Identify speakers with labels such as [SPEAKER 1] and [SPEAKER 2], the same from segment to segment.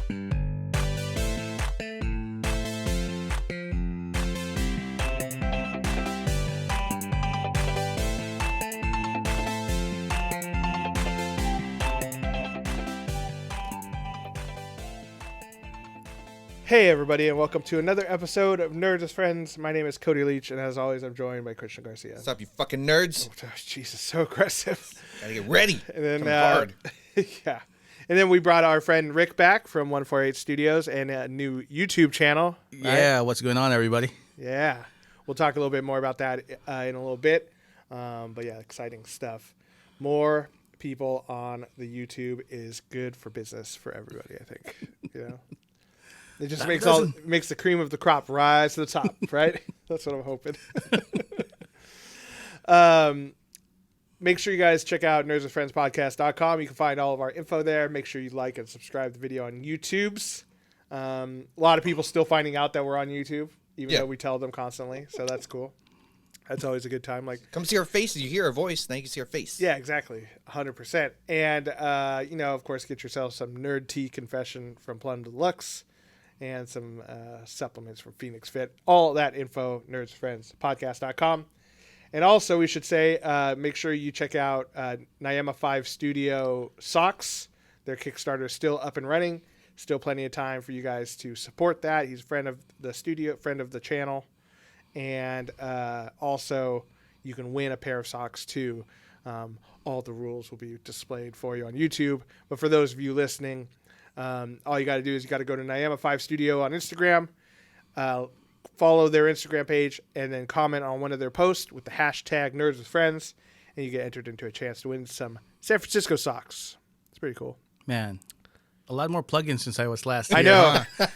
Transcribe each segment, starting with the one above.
[SPEAKER 1] Hey everybody, and welcome to another episode of Nerds as Friends. My name is Cody Leach, and as always, I'm joined by Christian Garcia.
[SPEAKER 2] What's up, you fucking nerds?
[SPEAKER 1] Oh, Jesus, so aggressive.
[SPEAKER 2] Gotta get ready.
[SPEAKER 1] And then,
[SPEAKER 2] hard.
[SPEAKER 1] Yeah. And then we brought our friend Rick back from 148 Studios and a new YouTube channel. Right?
[SPEAKER 3] Yeah, what's going on, everybody?
[SPEAKER 1] Yeah. We'll talk a little bit more about that in a little bit. But yeah, exciting stuff. More people on the YouTube is good for business for everybody, I think. You know? It just makes the cream of the crop rise to the top, right? That's what I'm hoping. Make sure you guys check out nerdswithfriendspodcast.com. You can find all of our info there. Make sure you like and subscribe to the video on YouTube's. A lot of people still finding out that we're on YouTube, even though we tell them constantly. So that's cool. That's always a good time. Like,
[SPEAKER 2] come see our faces. You hear our voice, now you can see our face.
[SPEAKER 1] Yeah, exactly. 100%. And, of course, get yourself some nerd tea confession from Plum Deluxe. And some supplements from Phoenix Fit. All that info, nerdsfriendspodcast.com. And also, we should say, make sure you check out Nyama 5 Studio Socks. Their Kickstarter is still up and running. Still plenty of time for you guys to support that. He's a friend of the studio, friend of the channel. And also, you can win a pair of socks, too. All the rules will be displayed for you on YouTube. But for those of you listening, all you got to do is you got to go to Nyama 5 Studio on Instagram, follow their Instagram page, and then comment on one of their posts with the hashtag Nerds with Friends, and you get entered into a chance to win some San Francisco socks. It's pretty cool.
[SPEAKER 3] Man, a lot more plugins since I was last year.
[SPEAKER 1] I know. Huh?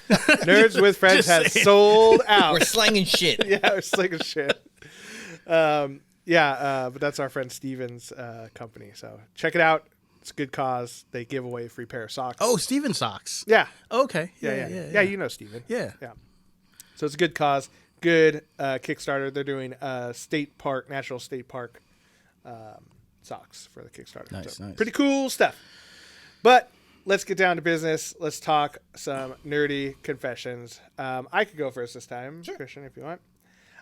[SPEAKER 1] Nerds with Friends has sold out.
[SPEAKER 2] We're slanging shit.
[SPEAKER 1] Yeah, we're slanging shit. But that's our friend Steven's company, so check it out. It's a good cause. They give away a free pair of socks.
[SPEAKER 3] Oh, Steven socks.
[SPEAKER 1] Yeah.
[SPEAKER 3] Okay.
[SPEAKER 1] Yeah, you know Steven.
[SPEAKER 3] Yeah.
[SPEAKER 1] So it's a good cause. Good Kickstarter. They're doing National State Park socks for the Kickstarter.
[SPEAKER 3] Nice.
[SPEAKER 1] Pretty cool stuff. But let's get down to business. Let's talk some nerdy confessions. I could go first this time, sure. Christian, if you want.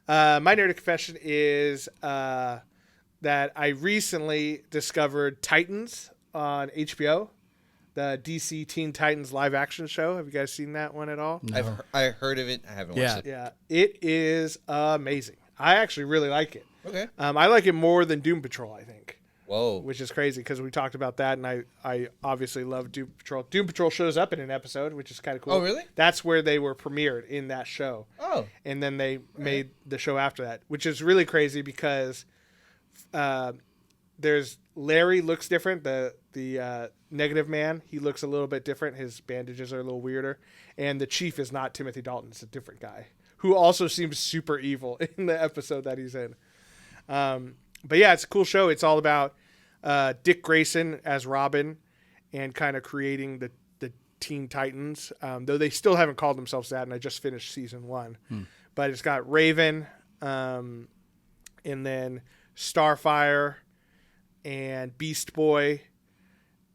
[SPEAKER 1] My nerdy confession is that I recently discovered Titans on HBO, the DC Teen Titans live action show. Have you guys seen that one at all?
[SPEAKER 2] No. I heard of it. I haven't watched it.
[SPEAKER 1] Yeah, it is amazing. I actually really like it.
[SPEAKER 2] Okay.
[SPEAKER 1] I like it more than Doom Patrol, I think.
[SPEAKER 2] Whoa.
[SPEAKER 1] Which is crazy because we talked about that, and I obviously love Doom Patrol. Doom Patrol shows up in an episode, which is kind of cool.
[SPEAKER 2] Oh, really?
[SPEAKER 1] That's where they were premiered, in that show.
[SPEAKER 2] Oh.
[SPEAKER 1] And then they made the show after that, which is really crazy because there's Larry looks different. The negative man, he looks a little bit different. His bandages are a little weirder. And the chief is not Timothy Dalton. It's a different guy who also seems super evil in the episode that he's in. But yeah, it's a cool show. It's all about Dick Grayson as Robin and kind of creating the Teen Titans, though they still haven't called themselves that, and I just finished season 1. But it's got Raven, and then Starfire and Beast Boy,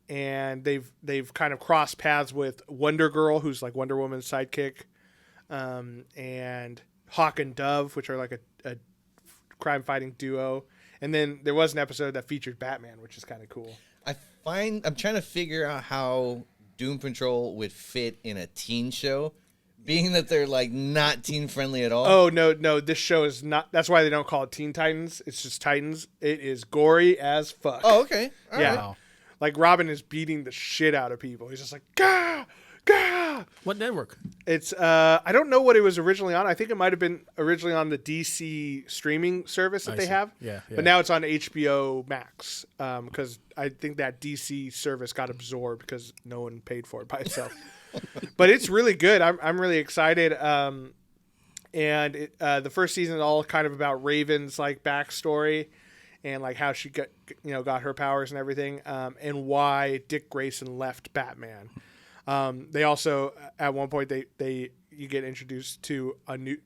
[SPEAKER 1] and they've kind of crossed paths with Wonder Girl, who's like Wonder Woman's sidekick, and Hawk and Dove, which are like a crime-fighting duo. And then there was an episode that featured Batman, which is kind of cool.
[SPEAKER 2] I'm trying to figure out how Doom Patrol would fit in a teen show, being that they're like not teen friendly at all.
[SPEAKER 1] Oh no, this show is not. That's why they don't call it Teen Titans. It's just Titans. It is gory as fuck.
[SPEAKER 2] Oh, okay.
[SPEAKER 1] All right. Wow. Like Robin is beating the shit out of people. He's just like, gah, gah.
[SPEAKER 3] What network?
[SPEAKER 1] It's I don't know what it was originally on. I think it might have been originally on the DC streaming service that they have.
[SPEAKER 3] Yeah.
[SPEAKER 1] But now it's on HBO Max because I think that DC service got absorbed because no one paid for it by itself. But it's really good. I'm really excited. And the first season is all kind of about Raven's like backstory and like how she got her powers and everything, and why Dick Grayson left Batman. They also at one point you get introduced to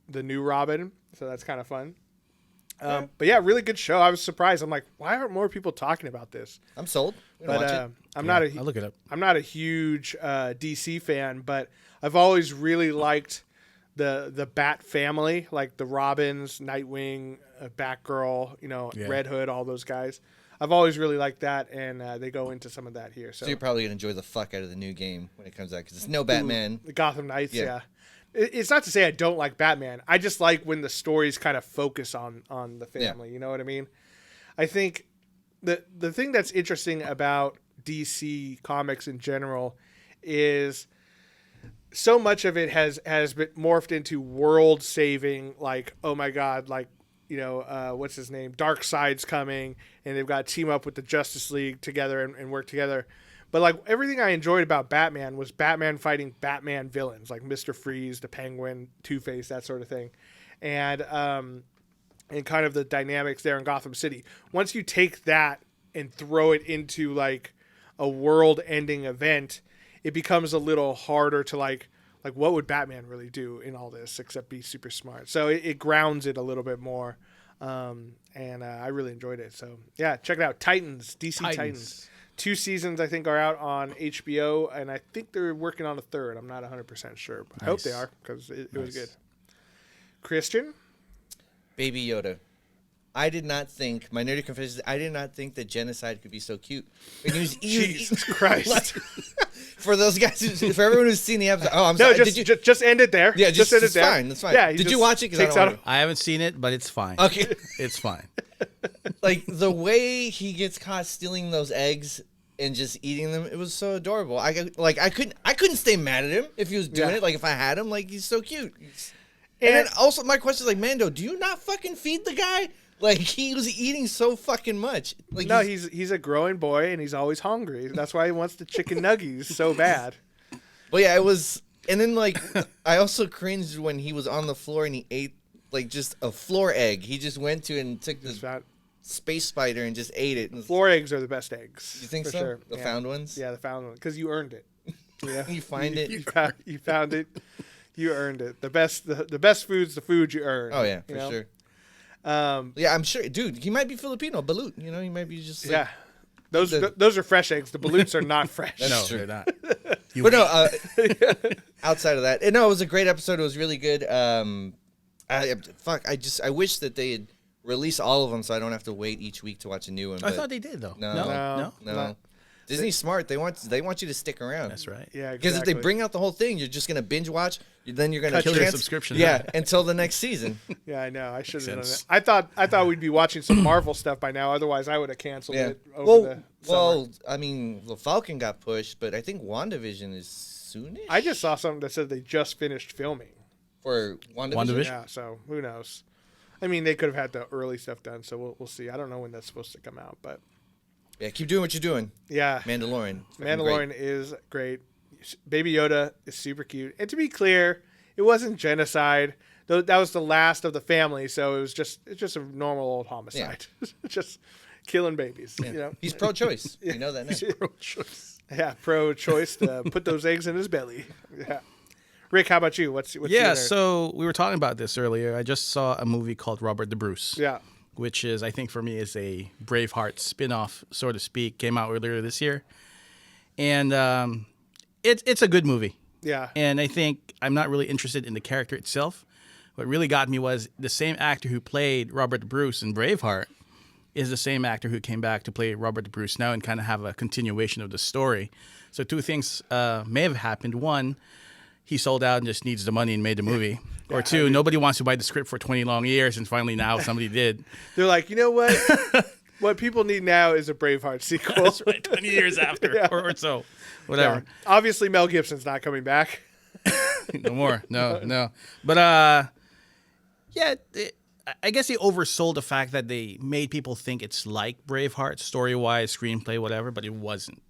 [SPEAKER 1] the new Robin, so that's kind of fun. But yeah, really good show. I was surprised. I'm like, why aren't more people talking about this?
[SPEAKER 2] I'm sold.
[SPEAKER 1] But I'm
[SPEAKER 3] Yeah,
[SPEAKER 1] not a
[SPEAKER 3] I'll look it up.
[SPEAKER 1] I'm not a huge DC fan, but I've always really liked the Bat family, like the Robins, Nightwing, Batgirl,
[SPEAKER 3] Yeah.
[SPEAKER 1] Red Hood, all those guys. I've always really liked that, and they go into some of that here. So
[SPEAKER 2] So you're probably gonna enjoy the fuck out of the new game when it comes out because it's no Batman.
[SPEAKER 1] the Gotham Knights,
[SPEAKER 2] Yeah.
[SPEAKER 1] yeah. It's not to say I don't like Batman. I just like when the stories kind of focus on the family.
[SPEAKER 2] Yeah.
[SPEAKER 1] You know what I mean? I think the thing that's interesting about DC comics in general is so much of it has been morphed into world saving. Like, oh my god, like what's his name? Darkseid's coming, and they've got to team up with the Justice League together and work together. But like everything I enjoyed about Batman was Batman fighting Batman villains like Mr. Freeze, the Penguin, Two-Face, that sort of thing, and kind of the dynamics there in Gotham City. Once you take that and throw it into like a world-ending event, it becomes a little harder to like what would Batman really do in all this except be super smart. So it grounds it a little bit more, and I really enjoyed it. So yeah, check it out. Titans, DC Titans. 2 seasons I think are out on HBO, and I think they're working on a third. I'm not 100% sure, but I hope they are because it was good. Christian?
[SPEAKER 2] Baby Yoda. I did not think, my nerdy confession is, I did not think that genocide could be so cute. When he was
[SPEAKER 1] Jesus Christ.
[SPEAKER 2] For those guys, for everyone who's seen the episode. Oh, I'm
[SPEAKER 1] No,
[SPEAKER 2] sorry.
[SPEAKER 1] just end it there.
[SPEAKER 2] Yeah, just
[SPEAKER 1] end it
[SPEAKER 2] it's
[SPEAKER 1] there.
[SPEAKER 2] fine. That's fine.
[SPEAKER 1] Yeah,
[SPEAKER 2] Did you watch it? 'Cause I
[SPEAKER 1] Takes
[SPEAKER 2] don't
[SPEAKER 1] out
[SPEAKER 2] wanna-
[SPEAKER 3] I haven't seen it, but it's fine.
[SPEAKER 2] Okay.
[SPEAKER 3] It's fine.
[SPEAKER 2] Like the way he gets caught stealing those eggs and just eating them, it was so adorable. I couldn't stay mad at him if he was doing
[SPEAKER 1] Yeah.
[SPEAKER 2] it. Like if I had him, like he's so cute. And then also my question is like, Mando, do you not fucking feed the guy? Like he was eating so fucking much. Like
[SPEAKER 1] No, he's a growing boy and he's always hungry. That's why he wants the chicken nuggies so bad.
[SPEAKER 2] Well, yeah, it was. And then like I also cringed when he was on the floor and he ate like just a floor egg. He just went to and took this space spider and just ate it.
[SPEAKER 1] Floor eggs are the best eggs.
[SPEAKER 2] You think
[SPEAKER 1] for
[SPEAKER 2] so?
[SPEAKER 1] Sure.
[SPEAKER 2] The found ones?
[SPEAKER 1] Yeah, the found ones because you earned it. Yeah,
[SPEAKER 2] You find it.
[SPEAKER 1] You found it. You earned it. The best food's the food you earn.
[SPEAKER 2] Oh yeah,
[SPEAKER 1] you
[SPEAKER 2] for
[SPEAKER 1] know?
[SPEAKER 2] sure.
[SPEAKER 1] Um,
[SPEAKER 2] Yeah, I'm sure, dude. He might be Filipino, balut. You know, he might be just. Like,
[SPEAKER 1] yeah, those are fresh eggs. The balloons are not fresh.
[SPEAKER 3] No,
[SPEAKER 2] true.
[SPEAKER 3] they're not.
[SPEAKER 2] But no, outside of that, no, it was a great episode. It was really good. I wish that they had released all of them so I don't have to wait each week to watch a new one.
[SPEAKER 3] I
[SPEAKER 2] but
[SPEAKER 3] thought they did though.
[SPEAKER 2] No.
[SPEAKER 1] No.
[SPEAKER 2] Disney's smart. They want you to stick around.
[SPEAKER 3] That's right.
[SPEAKER 1] Yeah,
[SPEAKER 2] Because
[SPEAKER 1] exactly.
[SPEAKER 2] if they bring out the whole thing, you're just gonna binge watch. Then you're gonna
[SPEAKER 3] Cut your
[SPEAKER 2] cancel-
[SPEAKER 3] subscription.
[SPEAKER 2] Yeah, until the next season.
[SPEAKER 1] Yeah, I know. I should have done
[SPEAKER 3] sense.
[SPEAKER 1] that. I thought we'd be watching some Marvel stuff by now. Otherwise, I would have canceled
[SPEAKER 2] Yeah.
[SPEAKER 1] it over the summer.
[SPEAKER 2] Well, I mean, the Falcon got pushed, but I think WandaVision is soonish.
[SPEAKER 1] I just saw something that said they just finished filming.
[SPEAKER 2] for WandaVision.
[SPEAKER 3] WandaVision?
[SPEAKER 1] Yeah, so who knows? I mean, they could have had the early stuff done, so we'll see. I don't know when that's supposed to come out, but
[SPEAKER 2] Yeah, keep doing what you're doing.
[SPEAKER 1] yeah,
[SPEAKER 2] Mandalorian. Fucking
[SPEAKER 1] Mandalorian
[SPEAKER 2] great.
[SPEAKER 1] is great. Baby Yoda is super cute. And to be clear, it wasn't genocide. Though that was the last of the family, so it's just a normal old homicide. Just killing babies.
[SPEAKER 2] Yeah.
[SPEAKER 1] You know?
[SPEAKER 2] He's pro-choice. You know that now.
[SPEAKER 3] Pro-choice.
[SPEAKER 1] Yeah, pro-choice to put those eggs in his belly. Yeah. Rick, how about you? What's
[SPEAKER 3] Yeah,
[SPEAKER 1] your-
[SPEAKER 3] so we were talking about this earlier. I just saw a movie called Robert the Bruce.
[SPEAKER 1] Yeah.
[SPEAKER 3] Which is, I think for me, is a Braveheart spin-off, so to speak. Came out earlier this year. And it's a good movie.
[SPEAKER 1] Yeah.
[SPEAKER 3] And I think I'm not really interested in the character itself. What really got me was the same actor who played Robert the Bruce in Braveheart is the same actor who came back to play Robert the Bruce now and kind of have a continuation of the story. So two things may have happened. One, he sold out and just needs the money and made the movie. Or two, nobody wants to buy the script for 20 long years, and finally now somebody did.
[SPEAKER 1] They're like, you know what? What people need now is a Braveheart sequel.
[SPEAKER 3] That's right, 20 years after or so. Whatever.
[SPEAKER 1] Yeah. Obviously, Mel Gibson's not coming back.
[SPEAKER 3] No more. No. But yeah, I guess they oversold the fact that they made people think it's like Braveheart, story-wise, screenplay, whatever, but it wasn't.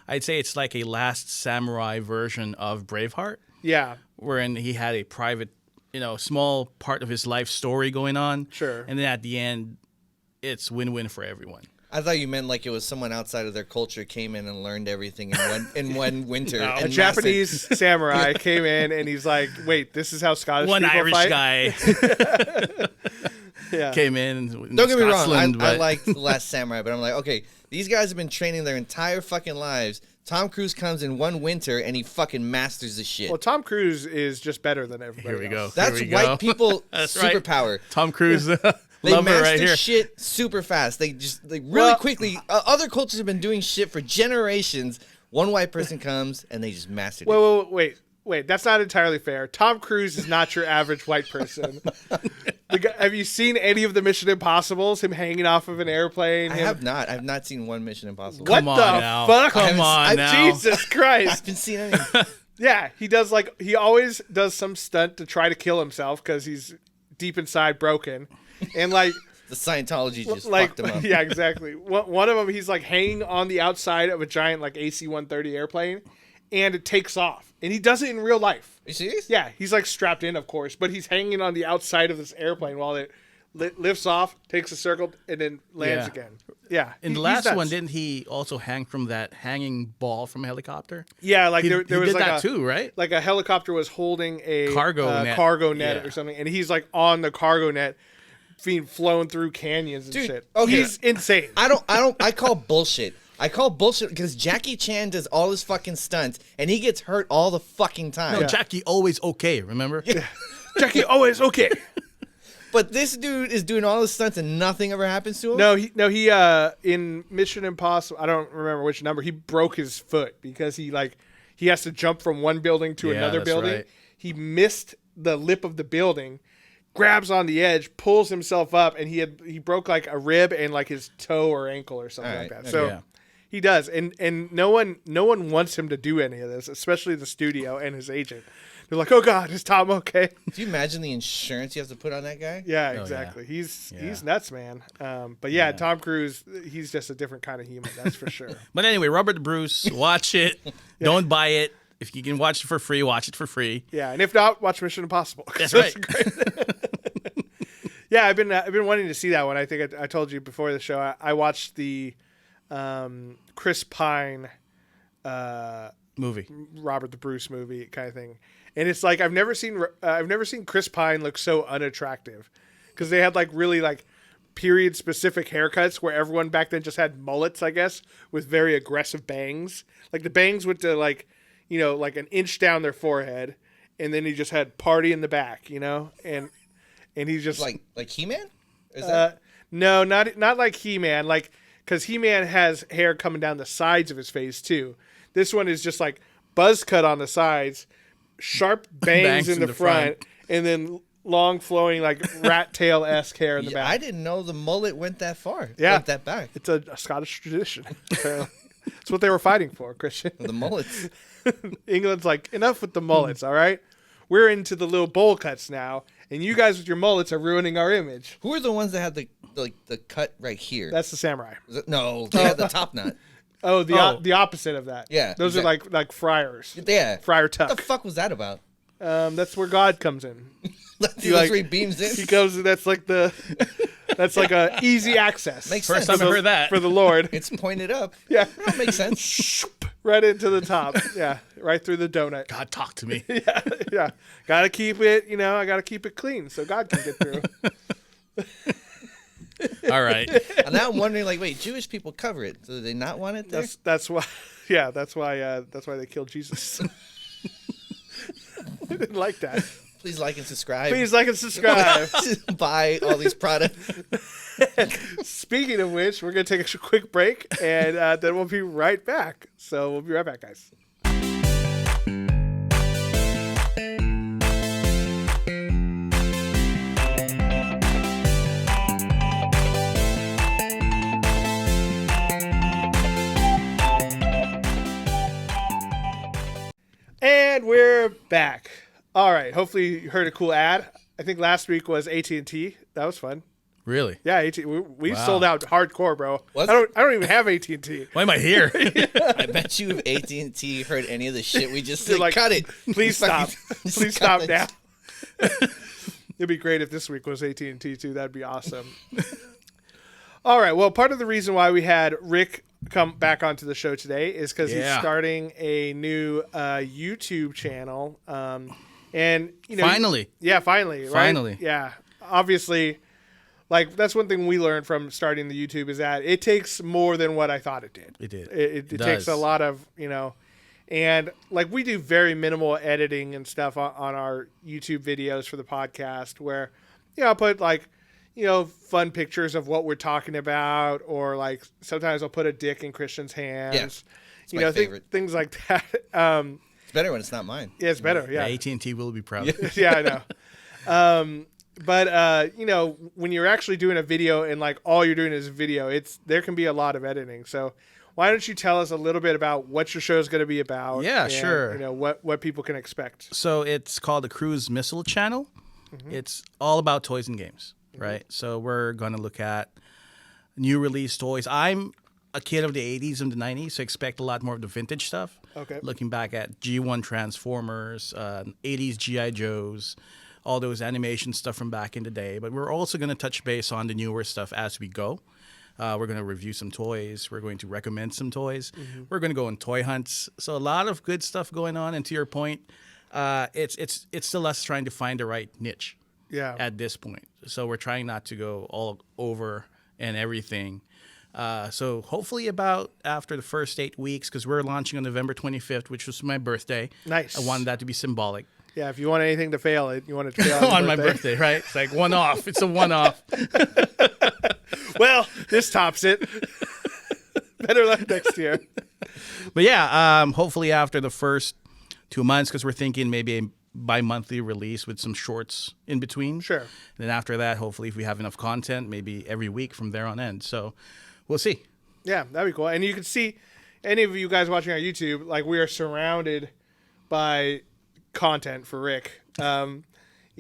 [SPEAKER 3] I'd say it's like a Last Samurai version of Braveheart,
[SPEAKER 1] Yeah.
[SPEAKER 3] wherein he had a private, small part of his life story going on.
[SPEAKER 1] Sure.
[SPEAKER 3] And then at the end, it's win-win for everyone.
[SPEAKER 2] I thought you meant like it was someone outside of their culture came in and learned everything in one winter.
[SPEAKER 3] No.
[SPEAKER 2] and
[SPEAKER 1] A Japanese samurai came in and he's like, wait, this is how Scottish
[SPEAKER 3] One
[SPEAKER 1] people
[SPEAKER 3] Irish
[SPEAKER 1] fight?
[SPEAKER 3] guy.
[SPEAKER 1] Yeah.
[SPEAKER 3] came in.
[SPEAKER 2] Don't get me wrong.
[SPEAKER 3] Scotland,
[SPEAKER 2] I
[SPEAKER 3] but-
[SPEAKER 2] liked The Last Samurai, but I'm like, okay, these guys have been training their entire fucking lives. Tom Cruise comes in one winter and he fucking masters the shit.
[SPEAKER 1] Well, Tom Cruise is just better than everybody
[SPEAKER 3] Here we go.
[SPEAKER 1] else.
[SPEAKER 2] That's
[SPEAKER 3] Here we
[SPEAKER 2] white
[SPEAKER 3] go.
[SPEAKER 2] people
[SPEAKER 3] That's right.
[SPEAKER 2] superpower.
[SPEAKER 3] Tom Cruise,
[SPEAKER 2] They
[SPEAKER 3] lover
[SPEAKER 2] master
[SPEAKER 3] right here.
[SPEAKER 2] shit super fast. They really
[SPEAKER 1] Well-
[SPEAKER 2] quickly. Other cultures have been doing shit for generations. One white person comes and they just mastered it.
[SPEAKER 1] Wait. That's not entirely fair. Tom Cruise is not your average white person. Have you seen any of the Mission Impossibles? Him hanging off of an airplane?
[SPEAKER 2] I have not. I've not seen one Mission Impossible.
[SPEAKER 1] What
[SPEAKER 3] Come on
[SPEAKER 1] the
[SPEAKER 3] now.
[SPEAKER 1] fuck?
[SPEAKER 3] Come on now.
[SPEAKER 1] Jesus
[SPEAKER 2] I
[SPEAKER 1] Christ.
[SPEAKER 2] haven't seen any.
[SPEAKER 1] Yeah, he always does some stunt to try to kill himself because he's deep inside broken. And like,
[SPEAKER 2] The Scientology just
[SPEAKER 1] like
[SPEAKER 2] fucked him up.
[SPEAKER 1] yeah, exactly. One of them, he's like hanging on the outside of a giant like AC-130 airplane, and it takes off. And he does it in real life.
[SPEAKER 2] Are you serious?
[SPEAKER 1] Yeah, he's like strapped in, of course, but he's hanging on the outside of this airplane while it lifts off, takes a circle, and then lands
[SPEAKER 3] Yeah.
[SPEAKER 1] again. Yeah.
[SPEAKER 3] In the
[SPEAKER 1] he's
[SPEAKER 3] last
[SPEAKER 1] nuts.
[SPEAKER 3] one, didn't he also hang from that hanging ball from a helicopter?
[SPEAKER 1] Yeah, like
[SPEAKER 3] He,
[SPEAKER 1] there
[SPEAKER 3] he
[SPEAKER 1] was
[SPEAKER 3] did
[SPEAKER 1] like
[SPEAKER 3] that
[SPEAKER 1] a
[SPEAKER 3] too, right?
[SPEAKER 1] like a helicopter was holding a
[SPEAKER 3] Cargo net.
[SPEAKER 1] cargo net
[SPEAKER 3] Yeah.
[SPEAKER 1] or something, and he's like on the cargo net, being flown through canyons and
[SPEAKER 2] Dude,
[SPEAKER 1] shit.
[SPEAKER 2] okay.
[SPEAKER 1] He's insane.
[SPEAKER 2] I call bullshit. I call bullshit because Jackie Chan does all his fucking stunts and he gets hurt all the fucking time.
[SPEAKER 3] No, Jackie always okay. Remember?
[SPEAKER 1] Jackie always okay.
[SPEAKER 2] But this dude is doing all his stunts and nothing ever happens to him.
[SPEAKER 1] He in Mission Impossible, I don't remember which number, he broke his foot because he has to jump from one building to
[SPEAKER 3] Yeah,
[SPEAKER 1] another
[SPEAKER 3] that's
[SPEAKER 1] building.
[SPEAKER 3] right.
[SPEAKER 1] He missed the lip of the building, grabs on the edge, pulls himself up, and he broke like a rib and like his toe or ankle or something
[SPEAKER 2] All
[SPEAKER 1] like
[SPEAKER 2] right,
[SPEAKER 1] that. So
[SPEAKER 3] yeah.
[SPEAKER 1] he does, and no one wants him to do any of this, especially the studio and his agent. They're like, "Oh God, is Tom okay?"
[SPEAKER 2] Do you imagine the insurance you have to put on that guy?
[SPEAKER 1] Yeah,
[SPEAKER 3] yeah.
[SPEAKER 1] exactly. He's
[SPEAKER 3] Yeah.
[SPEAKER 1] nuts, man. But yeah, Tom Cruise, he's just a different kind of human, that's for sure.
[SPEAKER 3] But anyway, Robert Bruce, watch it. Don't buy it. If you can watch it for free, watch it for free.
[SPEAKER 1] Yeah, and if not, watch Mission Impossible.
[SPEAKER 3] That's right.
[SPEAKER 1] Yeah, I've been wanting to see that one. I think I told you before the show. I watched the Chris Pine,
[SPEAKER 3] Movie.
[SPEAKER 1] Robert the Bruce movie kind of thing, and it's like I've never seen Chris Pine look so unattractive because they had like really like period specific haircuts where everyone back then just had mullets, I guess, with very aggressive bangs. Like the bangs went to like an inch down their forehead, and then he just had party in the back, and he's just
[SPEAKER 2] Like He-Man? Is that
[SPEAKER 1] no, not like He-Man, like because He-Man has hair coming down the sides of his face too. This one is just like buzz cut on the sides, sharp bangs in the front, and then long flowing like rat tail esque hair in the back.
[SPEAKER 2] I didn't know the mullet went that far.
[SPEAKER 1] Yeah.
[SPEAKER 2] Went that back.
[SPEAKER 1] It's a Scottish tradition. It's what they were fighting for, Christian.
[SPEAKER 2] The mullets.
[SPEAKER 1] England's like, enough with the mullets, all right? We're into the little bowl cuts now, and you guys with your mullets are ruining our image.
[SPEAKER 2] Who are the ones that had the cut right here?
[SPEAKER 1] That's the samurai.
[SPEAKER 2] No, they had the top knot.
[SPEAKER 1] Oh, the opposite of that.
[SPEAKER 2] Yeah,
[SPEAKER 1] Those are like friars.
[SPEAKER 2] Yeah.
[SPEAKER 1] Friar
[SPEAKER 2] What the
[SPEAKER 1] Tuck.
[SPEAKER 2] fuck was that about?
[SPEAKER 1] That's where God comes in.
[SPEAKER 2] That's
[SPEAKER 1] like-
[SPEAKER 2] where he beams in.
[SPEAKER 1] He goes. That's like a easy access.
[SPEAKER 2] Makes
[SPEAKER 3] First
[SPEAKER 2] sense.
[SPEAKER 3] time I heard that.
[SPEAKER 1] for the Lord.
[SPEAKER 2] It's pointed up.
[SPEAKER 1] Yeah.
[SPEAKER 2] That makes sense.
[SPEAKER 1] Right into the top. Yeah, right through the donut.
[SPEAKER 3] God, talk to me.
[SPEAKER 1] Yeah, gotta keep it. I gotta keep it clean so God can get through.
[SPEAKER 3] All right.
[SPEAKER 2] And now I'm wondering, like, wait, Jewish people cover it. So do they not want it there?
[SPEAKER 1] That's why. Yeah, that's why they killed Jesus. I didn't like that.
[SPEAKER 2] Please like and subscribe.
[SPEAKER 1] Please like and subscribe.
[SPEAKER 2] Buy all these products.
[SPEAKER 1] Speaking of which, we're gonna take a quick break, and then we'll be right back. So we'll be right back, guys. And we're back. All right. Hopefully you heard a cool ad. I think last week was AT&T. That was fun.
[SPEAKER 3] Really?
[SPEAKER 1] Yeah, we
[SPEAKER 3] Wow.
[SPEAKER 1] sold out hardcore, bro.
[SPEAKER 2] What?
[SPEAKER 1] I don't even have AT&T.
[SPEAKER 3] Why am I here?
[SPEAKER 2] I bet you if AT&T heard any of the shit we just
[SPEAKER 1] They're
[SPEAKER 2] said,
[SPEAKER 1] like,
[SPEAKER 2] cut it.
[SPEAKER 1] Please stop.
[SPEAKER 2] Just
[SPEAKER 1] Please
[SPEAKER 2] cut
[SPEAKER 1] stop
[SPEAKER 2] it.
[SPEAKER 1] now. It'd be great if this week was AT&T too. That'd be awesome. All right. Well, part of the reason why we had Rick come back onto the show today is because he's
[SPEAKER 3] Yeah.
[SPEAKER 1] starting a new YouTube channel. And
[SPEAKER 3] Finally.
[SPEAKER 1] Yeah, finally. Right?
[SPEAKER 3] Finally.
[SPEAKER 1] Yeah. Obviously, like that's one thing we learned from starting the YouTube is that it takes more than what I thought it did.
[SPEAKER 3] It did.
[SPEAKER 1] It
[SPEAKER 3] It
[SPEAKER 1] takes a
[SPEAKER 3] does.
[SPEAKER 1] lot of, and like we do very minimal editing and stuff on our YouTube videos for the podcast where, I'll put like, fun pictures of what we're talking about, or like sometimes I'll put a dick in Christian's hands.
[SPEAKER 2] It's my favorite.
[SPEAKER 1] Things like that.
[SPEAKER 2] It's better when it's not mine.
[SPEAKER 1] Yeah, it's better. Yeah.
[SPEAKER 3] AT&T will be proud.
[SPEAKER 1] Yeah, I know. But when you're actually doing a video and like all you're doing is video, there can be a lot of editing. So why don't you tell us a little bit about what your show is going to be about?
[SPEAKER 3] Yeah,
[SPEAKER 1] and,
[SPEAKER 3] sure.
[SPEAKER 1] What people can expect.
[SPEAKER 3] So it's called the Cruz Missile channel. It's all about toys and games, right? So we're going to look at new release toys. I'm a kid of the 80s and the 90s, so expect a lot more of the vintage stuff.
[SPEAKER 1] Okay.
[SPEAKER 3] Looking back at G1 Transformers, 80s G.I. Joes, all those animation stuff from back in the day. But we're also going to touch base on the newer stuff as we go. We're going to review some toys. We're going to recommend some toys. We're going to go on toy hunts. So a lot of good stuff going on. And to your point, it's still us trying to find the right niche
[SPEAKER 1] Yeah.
[SPEAKER 3] at this point. So we're trying not to go all over and everything. So hopefully about after the first 8 weeks, because we're launching on November 25th, which was my birthday.
[SPEAKER 1] Nice.
[SPEAKER 3] I wanted that to be symbolic.
[SPEAKER 1] Yeah. If you want anything to fail, you want it to fail
[SPEAKER 3] On my birthday, right? It's like one-off. It's a one-off.
[SPEAKER 1] Well, this tops it. Better luck next year.
[SPEAKER 3] But yeah, hopefully after the first 2 months, because we're thinking maybe a bi-monthly release with some shorts in between.
[SPEAKER 1] Sure.
[SPEAKER 3] And then after that, hopefully if we have enough content, maybe every week from there on end. So we'll see.
[SPEAKER 1] Yeah, that'd be cool. And you can see any of you guys watching our YouTube, like we are surrounded by content for Rick.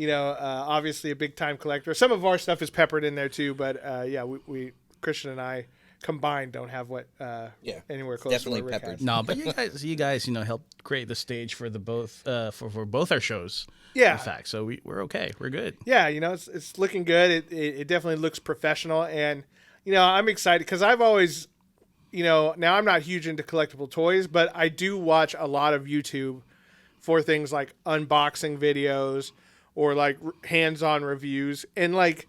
[SPEAKER 1] Obviously a big time collector. Some of our stuff is peppered in there too, but we Christian and I combined don't have what anywhere close
[SPEAKER 2] definitely
[SPEAKER 1] to what Rick
[SPEAKER 2] peppered.
[SPEAKER 1] has.
[SPEAKER 3] No, but you guys, helped create the stage for the both for both our shows.
[SPEAKER 1] Yeah.
[SPEAKER 3] In fact, so we're okay. We're good.
[SPEAKER 1] Yeah, it's looking good. It definitely looks professional, and I'm excited because I've always, now I'm not huge into collectible toys, but I do watch a lot of YouTube for things like unboxing videos or like hands-on reviews, and like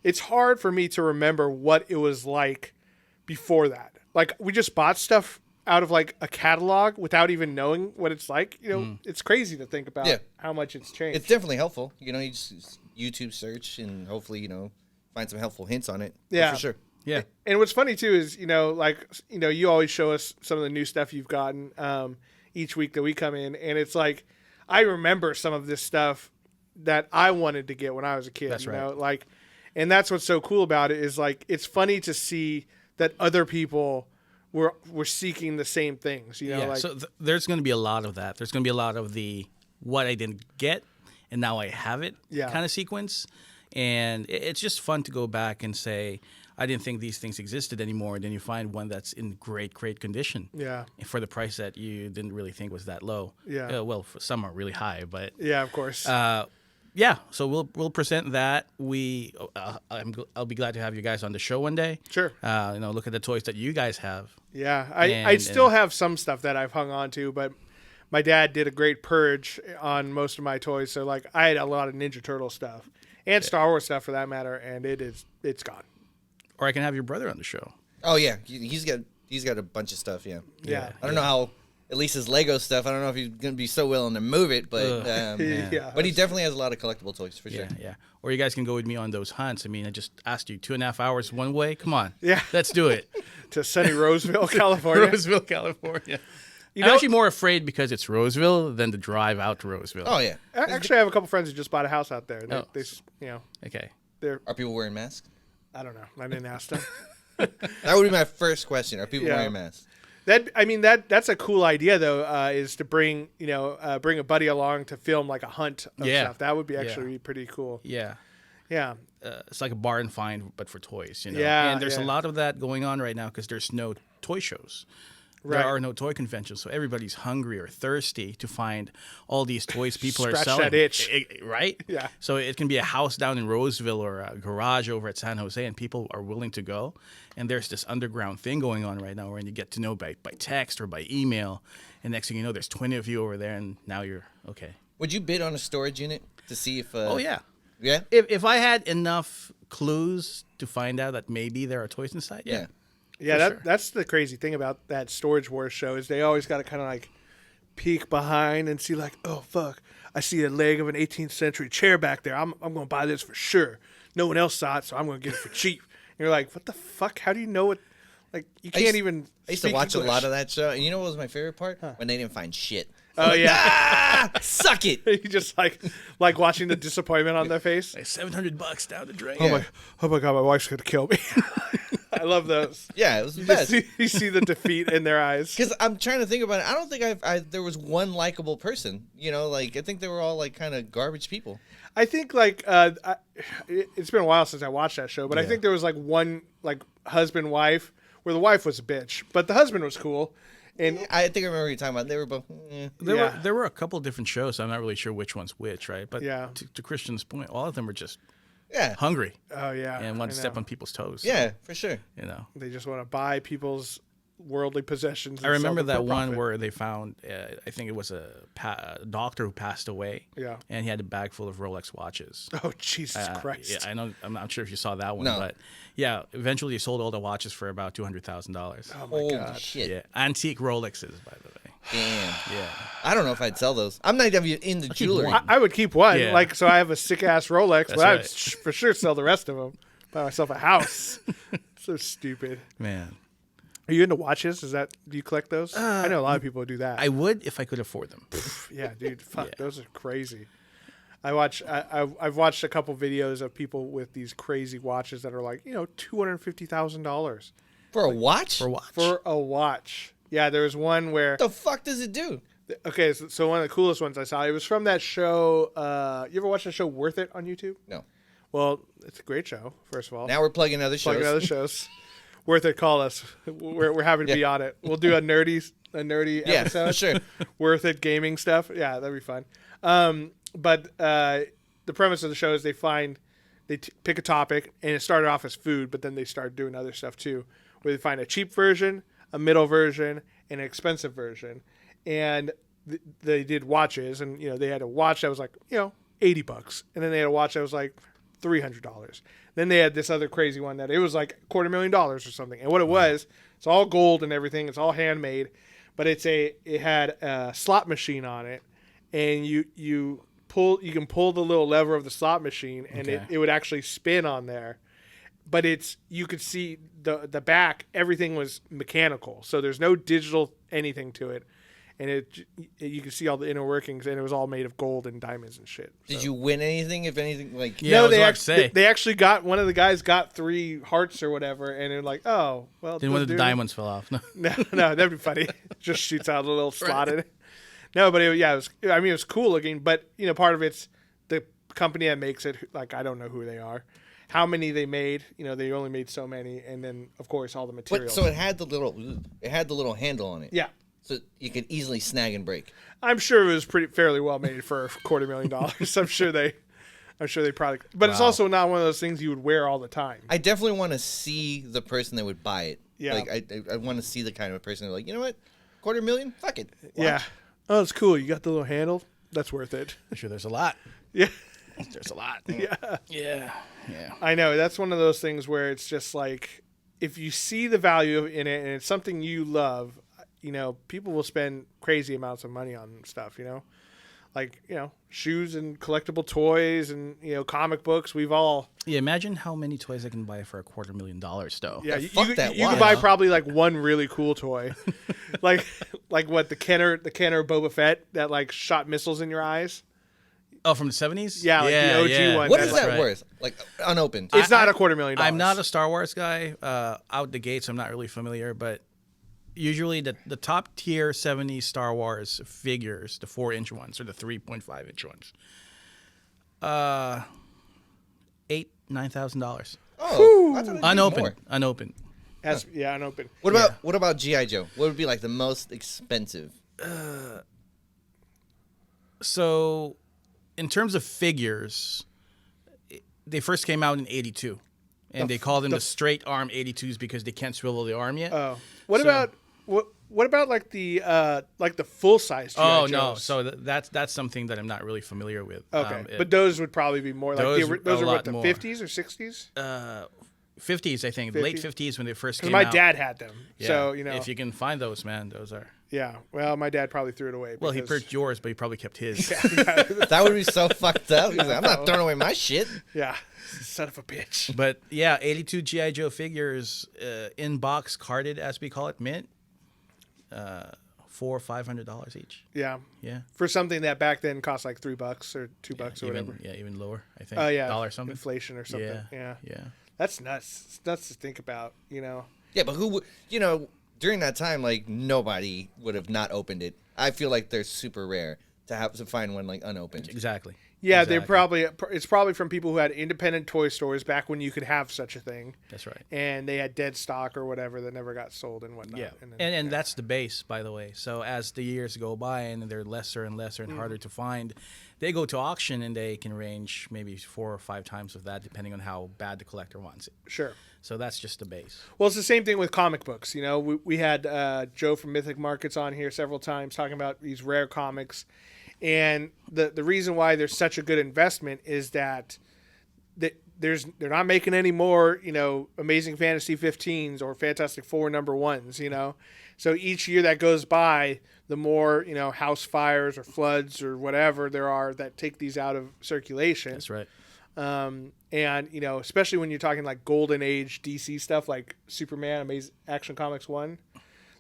[SPEAKER 1] it's hard for me to remember what it was like before that. Like we just bought stuff out of like a catalog without even knowing what it's like. It's crazy to think about how much it's changed.
[SPEAKER 2] It's definitely helpful. You just YouTube search and hopefully, find some helpful hints on it.
[SPEAKER 1] Yeah.
[SPEAKER 2] For sure.
[SPEAKER 3] Yeah.
[SPEAKER 1] And what's funny too is, you always show us some of the new stuff you've gotten each week that we come in. And it's like, I remember some of this stuff that I wanted to get when I was a kid.
[SPEAKER 3] That's right.
[SPEAKER 1] And that's what's so cool about it is like, it's funny to see that other people were seeking the same things,
[SPEAKER 3] So there's going to be a lot of that. There's going to be a lot of the what I didn't get and now I have it kind of sequence. And it's just fun to go back and say, I didn't think these things existed anymore. And then you find one that's in great, great condition.
[SPEAKER 1] Yeah.
[SPEAKER 3] For the price that you didn't really think was that low.
[SPEAKER 1] Yeah.
[SPEAKER 3] Well, for some are really high, but
[SPEAKER 1] yeah, of course.
[SPEAKER 3] yeah. So we'll present that. I'll be glad to have you guys on the show one day.
[SPEAKER 1] Sure.
[SPEAKER 3] Look at the toys that you guys have.
[SPEAKER 1] Yeah. I still have some stuff that I've hung on to, but my dad did a great purge on most of my toys. So like I had a lot of Ninja Turtle stuff and Star Wars stuff for that matter. And it's gone.
[SPEAKER 3] Or I can have your brother on the show.
[SPEAKER 2] Oh yeah, he's got a bunch of stuff. Yeah.
[SPEAKER 1] Yeah.
[SPEAKER 2] I don't know how. At least his Lego stuff. I don't know if he's gonna be so willing to move it, but
[SPEAKER 1] Yeah.
[SPEAKER 2] But he definitely has a lot of collectible toys for
[SPEAKER 3] Yeah,
[SPEAKER 2] sure.
[SPEAKER 3] yeah. Or you guys can go with me on those hunts. I mean, I just asked you 2.5 hours one way. Come on.
[SPEAKER 1] Yeah.
[SPEAKER 3] Let's do it.
[SPEAKER 1] To sunny Roseville, California.
[SPEAKER 3] Roseville, California. I'm actually more afraid because it's Roseville than the drive out to Roseville.
[SPEAKER 2] Oh yeah.
[SPEAKER 1] Actually, I have a couple friends who just bought a house out there.
[SPEAKER 3] Okay.
[SPEAKER 2] Are people wearing masks?
[SPEAKER 1] I don't know. I didn't ask them.
[SPEAKER 2] That would be my first question. Are people wearing masks?
[SPEAKER 1] That's a cool idea though. Is to bring a buddy along to film like a hunt of stuff. That would be actually pretty cool.
[SPEAKER 3] Yeah.
[SPEAKER 1] Yeah.
[SPEAKER 3] It's like a bar and find, but for toys.
[SPEAKER 1] Yeah,
[SPEAKER 3] And there's a
[SPEAKER 1] yeah.
[SPEAKER 3] lot of that going on right now because there's no toy shows.
[SPEAKER 1] Right.
[SPEAKER 3] There are no toy conventions, so everybody's hungry or thirsty to find all these toys people are
[SPEAKER 1] Scratch
[SPEAKER 3] selling.
[SPEAKER 1] that itch.
[SPEAKER 3] Right?
[SPEAKER 1] Yeah.
[SPEAKER 3] So it can be a house down in Roseville or a garage over at San Jose, and people are willing to go. And there's this underground thing going on right now where you get to know by text or by email, and next thing you know, there's 20 of you over there, and now you're okay.
[SPEAKER 2] Would you bid on a storage unit to see if?
[SPEAKER 3] Oh yeah.
[SPEAKER 2] Yeah.
[SPEAKER 3] If I had enough clues to find out that maybe there are toys inside.
[SPEAKER 2] Yeah.
[SPEAKER 1] Yeah,
[SPEAKER 3] sure.
[SPEAKER 1] that's the crazy thing about that Storage Wars show is they always got to kind of like peek behind and see like, oh fuck, I see a leg of an 18th century chair back there. I'm gonna buy this for sure. No one else saw it, so I'm gonna get it for cheap. And you're like, what the fuck? How do you know it? Like you can't even.
[SPEAKER 2] I used to watch a lot of that show, and you know what was my favorite part? When they didn't find shit.
[SPEAKER 1] Oh yeah,
[SPEAKER 2] Ah, suck it.
[SPEAKER 1] you just like watching the disappointment on their face.
[SPEAKER 3] Like $700 down the drain.
[SPEAKER 1] Oh my god, my wife's gonna kill me. I love those.
[SPEAKER 2] Yeah, it was the
[SPEAKER 1] You
[SPEAKER 2] best.
[SPEAKER 1] you see the defeat in their eyes.
[SPEAKER 2] Because I'm trying to think about it. I don't think there was one likable person. You know, like I think they were all like kind of garbage people.
[SPEAKER 1] I think like it's been a while since I watched that show, but I think there was like one like husband wife where the wife was a bitch, but the husband was cool. And
[SPEAKER 2] I think I remember you talking about. They were both.
[SPEAKER 3] There were a couple different shows. So I'm not really sure which one's which, right? But
[SPEAKER 1] Yeah.
[SPEAKER 3] to Christian's point, all of them were just
[SPEAKER 2] Yeah.
[SPEAKER 3] hungry
[SPEAKER 1] oh yeah,
[SPEAKER 3] and wanted to
[SPEAKER 1] I
[SPEAKER 3] step
[SPEAKER 1] know.
[SPEAKER 3] on people's toes.
[SPEAKER 2] Yeah, for sure.
[SPEAKER 3] You know.
[SPEAKER 1] They just want to buy people's worldly possessions. And
[SPEAKER 3] I remember
[SPEAKER 1] sell them
[SPEAKER 3] that
[SPEAKER 1] for
[SPEAKER 3] one
[SPEAKER 1] profit.
[SPEAKER 3] where they found, I think it was a doctor who passed away.
[SPEAKER 1] Yeah.
[SPEAKER 3] And he had a bag full of Rolex watches.
[SPEAKER 1] Oh Jesus Christ!
[SPEAKER 3] Yeah, I know. I'm not sure if you saw that one,
[SPEAKER 2] No.
[SPEAKER 3] but yeah, eventually they sold all the watches for about $200,000.
[SPEAKER 1] Oh my
[SPEAKER 2] Holy
[SPEAKER 1] god!
[SPEAKER 2] shit.
[SPEAKER 3] Yeah, antique Rolexes, by the way.
[SPEAKER 2] Damn.
[SPEAKER 3] Yeah.
[SPEAKER 2] I don't know if I'd sell those. I'm not even into jewelry.
[SPEAKER 3] one.
[SPEAKER 1] I would keep one.
[SPEAKER 3] Yeah.
[SPEAKER 1] Like so, I have a sick ass Rolex, but I would
[SPEAKER 3] right.
[SPEAKER 1] for sure sell the rest of them. Buy myself a house. So stupid.
[SPEAKER 3] Man,
[SPEAKER 1] Are you into watches? Do you collect those? I know a lot of people who do that.
[SPEAKER 3] I would if I could afford them.
[SPEAKER 1] Yeah, dude. Fuck,
[SPEAKER 3] Yeah.
[SPEAKER 1] those are crazy. I've watched a couple videos of people with these crazy watches that are like $250,000
[SPEAKER 2] For a watch?
[SPEAKER 3] For a watch.
[SPEAKER 1] for a watch. Yeah, there was one where
[SPEAKER 2] What the fuck does it do?
[SPEAKER 1] okay, so one of the coolest ones I saw. It was from that show. You ever watch the show Worth It on YouTube?
[SPEAKER 2] No.
[SPEAKER 1] Well, it's a great show. First of all,
[SPEAKER 2] Now we're plugging other shows.
[SPEAKER 1] plug in other shows. Worth It, call us. We're happy to be on it. We'll do a nerdy
[SPEAKER 2] Yeah,
[SPEAKER 1] episode.
[SPEAKER 2] for sure.
[SPEAKER 1] Worth It gaming stuff. Yeah, that'd be fun. But the premise of the show is they pick a topic, and it started off as food, but then they started doing other stuff too, where they find a cheap version, a middle version, and an expensive version. And they did watches, and they had a watch that was like $80, and then they had a watch that was like $300. Then they had this other crazy one that it was like $250,000 or something. And what it was, it's all gold and everything. It's all handmade, but it had a slot machine on it, and you can pull the little lever of the slot machine, and
[SPEAKER 3] Okay.
[SPEAKER 1] it would actually spin on there. But you could see the back, everything was mechanical, so there's no digital anything to it, and you could see all the inner workings, and it was all made of gold and diamonds and shit.
[SPEAKER 2] Did you win anything? If anything, like
[SPEAKER 3] Yeah, I was
[SPEAKER 1] they
[SPEAKER 3] about to say.
[SPEAKER 1] they actually got one of the guys got 3 hearts or whatever, and they're like, oh well.
[SPEAKER 3] Then one of the
[SPEAKER 1] dude-
[SPEAKER 3] diamonds fell off. No.
[SPEAKER 1] No, that'd be funny. Just shoots out a little slot in it. No, but it was cool looking, but part of it's the company that makes it. Like I don't know who they are, how many they made. They only made so many, and then of course all the
[SPEAKER 2] But
[SPEAKER 1] materials.
[SPEAKER 2] so it had the little handle on it.
[SPEAKER 1] Yeah,
[SPEAKER 2] So you could easily snag and break.
[SPEAKER 1] I'm sure it was fairly well made for $250,000. I'm sure they probably. But it's
[SPEAKER 3] Wow.
[SPEAKER 1] also not one of those things you would wear all the time.
[SPEAKER 2] I definitely want to see the person that would buy it.
[SPEAKER 1] Yeah.
[SPEAKER 2] Like I want to see the kind of person that's like, you know what, $250,000, fuck it. Watch.
[SPEAKER 1] Yeah. Oh, it's cool. You got the little handle. That's worth it.
[SPEAKER 3] I'm sure there's a lot.
[SPEAKER 1] Yeah.
[SPEAKER 3] There's a lot.
[SPEAKER 1] Yeah.
[SPEAKER 3] Yeah. Yeah.
[SPEAKER 1] I know. That's one of those things where it's just like, if you see the value in it and it's something you love, people will spend crazy amounts of money on stuff, like, shoes and collectible toys and, comic books. We've all,
[SPEAKER 3] Yeah. Imagine how many toys I can buy for $250,000 though.
[SPEAKER 1] yeah,
[SPEAKER 2] fuck that
[SPEAKER 1] you
[SPEAKER 2] watch.
[SPEAKER 1] can buy probably like one really cool toy. like what, the Kenner Boba Fett that like shot missiles in your eyes.
[SPEAKER 3] Oh, from the 70s?
[SPEAKER 1] Yeah, like the OG one.
[SPEAKER 2] What
[SPEAKER 1] That's
[SPEAKER 2] is that
[SPEAKER 3] right.
[SPEAKER 2] worth? Like unopened.
[SPEAKER 1] It's not $250,000.
[SPEAKER 3] I'm not a Star Wars guy. Out the gates, I'm not really familiar, but usually the top tier 70s Star Wars figures, the 4-inch ones or the 3.5-inch ones, $8,000-$9,000
[SPEAKER 2] Oh, I thought it'd be
[SPEAKER 3] unopened.
[SPEAKER 2] more.
[SPEAKER 3] Unopened.
[SPEAKER 1] unopened.
[SPEAKER 2] What about G.I. Joe? What would be like the most expensive?
[SPEAKER 3] So, in terms of figures, they first came out in '82, and they called them the straight arm '82s because they can't swivel the arm yet.
[SPEAKER 1] Oh, what about what about like the full size?
[SPEAKER 3] Oh no, so that's something that I'm not really familiar with.
[SPEAKER 1] Okay, but those would probably be more like those are what, the 50s or 60s?
[SPEAKER 3] 50s, I think, late 50s when they first came
[SPEAKER 1] my
[SPEAKER 3] out.
[SPEAKER 1] dad had them,
[SPEAKER 3] Yeah.
[SPEAKER 1] so you know.
[SPEAKER 3] If you can find those, man, those are.
[SPEAKER 1] Yeah, well, my dad probably threw it away.
[SPEAKER 3] Well, he purchased yours, but he probably kept his.
[SPEAKER 2] That would be so fucked up. He's like, I'm not throwing away my shit.
[SPEAKER 1] Yeah, son of a bitch.
[SPEAKER 3] But yeah, 82 GI Joe figures, in box, carded as we call it, mint. $400 or $500 each.
[SPEAKER 1] Yeah.
[SPEAKER 3] Yeah.
[SPEAKER 1] For something that back then cost like $3 or $2 or whatever.
[SPEAKER 3] Yeah, even lower, I think.
[SPEAKER 1] Oh yeah,
[SPEAKER 3] dollar something.
[SPEAKER 1] Inflation or something.
[SPEAKER 3] Yeah.
[SPEAKER 1] That's nuts. It's nuts to think about. You know.
[SPEAKER 2] Yeah, but who would, during that time, like, nobody would have not opened it. I feel like they're super rare to find one like unopened.
[SPEAKER 3] Exactly.
[SPEAKER 1] Yeah,
[SPEAKER 3] Exactly.
[SPEAKER 1] it's probably from people who had independent toy stores back when you could have such a thing.
[SPEAKER 3] That's right.
[SPEAKER 1] And they had dead stock or whatever that never got sold and whatnot.
[SPEAKER 3] Yeah,
[SPEAKER 1] then,
[SPEAKER 3] and that's the base, by the way. So as the years go by and they're lesser and lesser and harder to find, they go to auction and they can range maybe 4 or 5 times of that, depending on how bad the collector wants it.
[SPEAKER 1] Sure.
[SPEAKER 3] So that's just the base.
[SPEAKER 1] Well, it's the same thing with comic books. You know, we had Joe from Mythic Markets on here several times talking about these rare comics. And the reason why there's such a good investment is that they're not making any more, Amazing Fantasy 15s or Fantastic Four #1s, So each year that goes by, the more, house fires or floods or whatever there are that take these out of circulation.
[SPEAKER 3] That's right.
[SPEAKER 1] And, especially when you're talking like Golden Age DC stuff like Superman, Amazing Action Comics 1.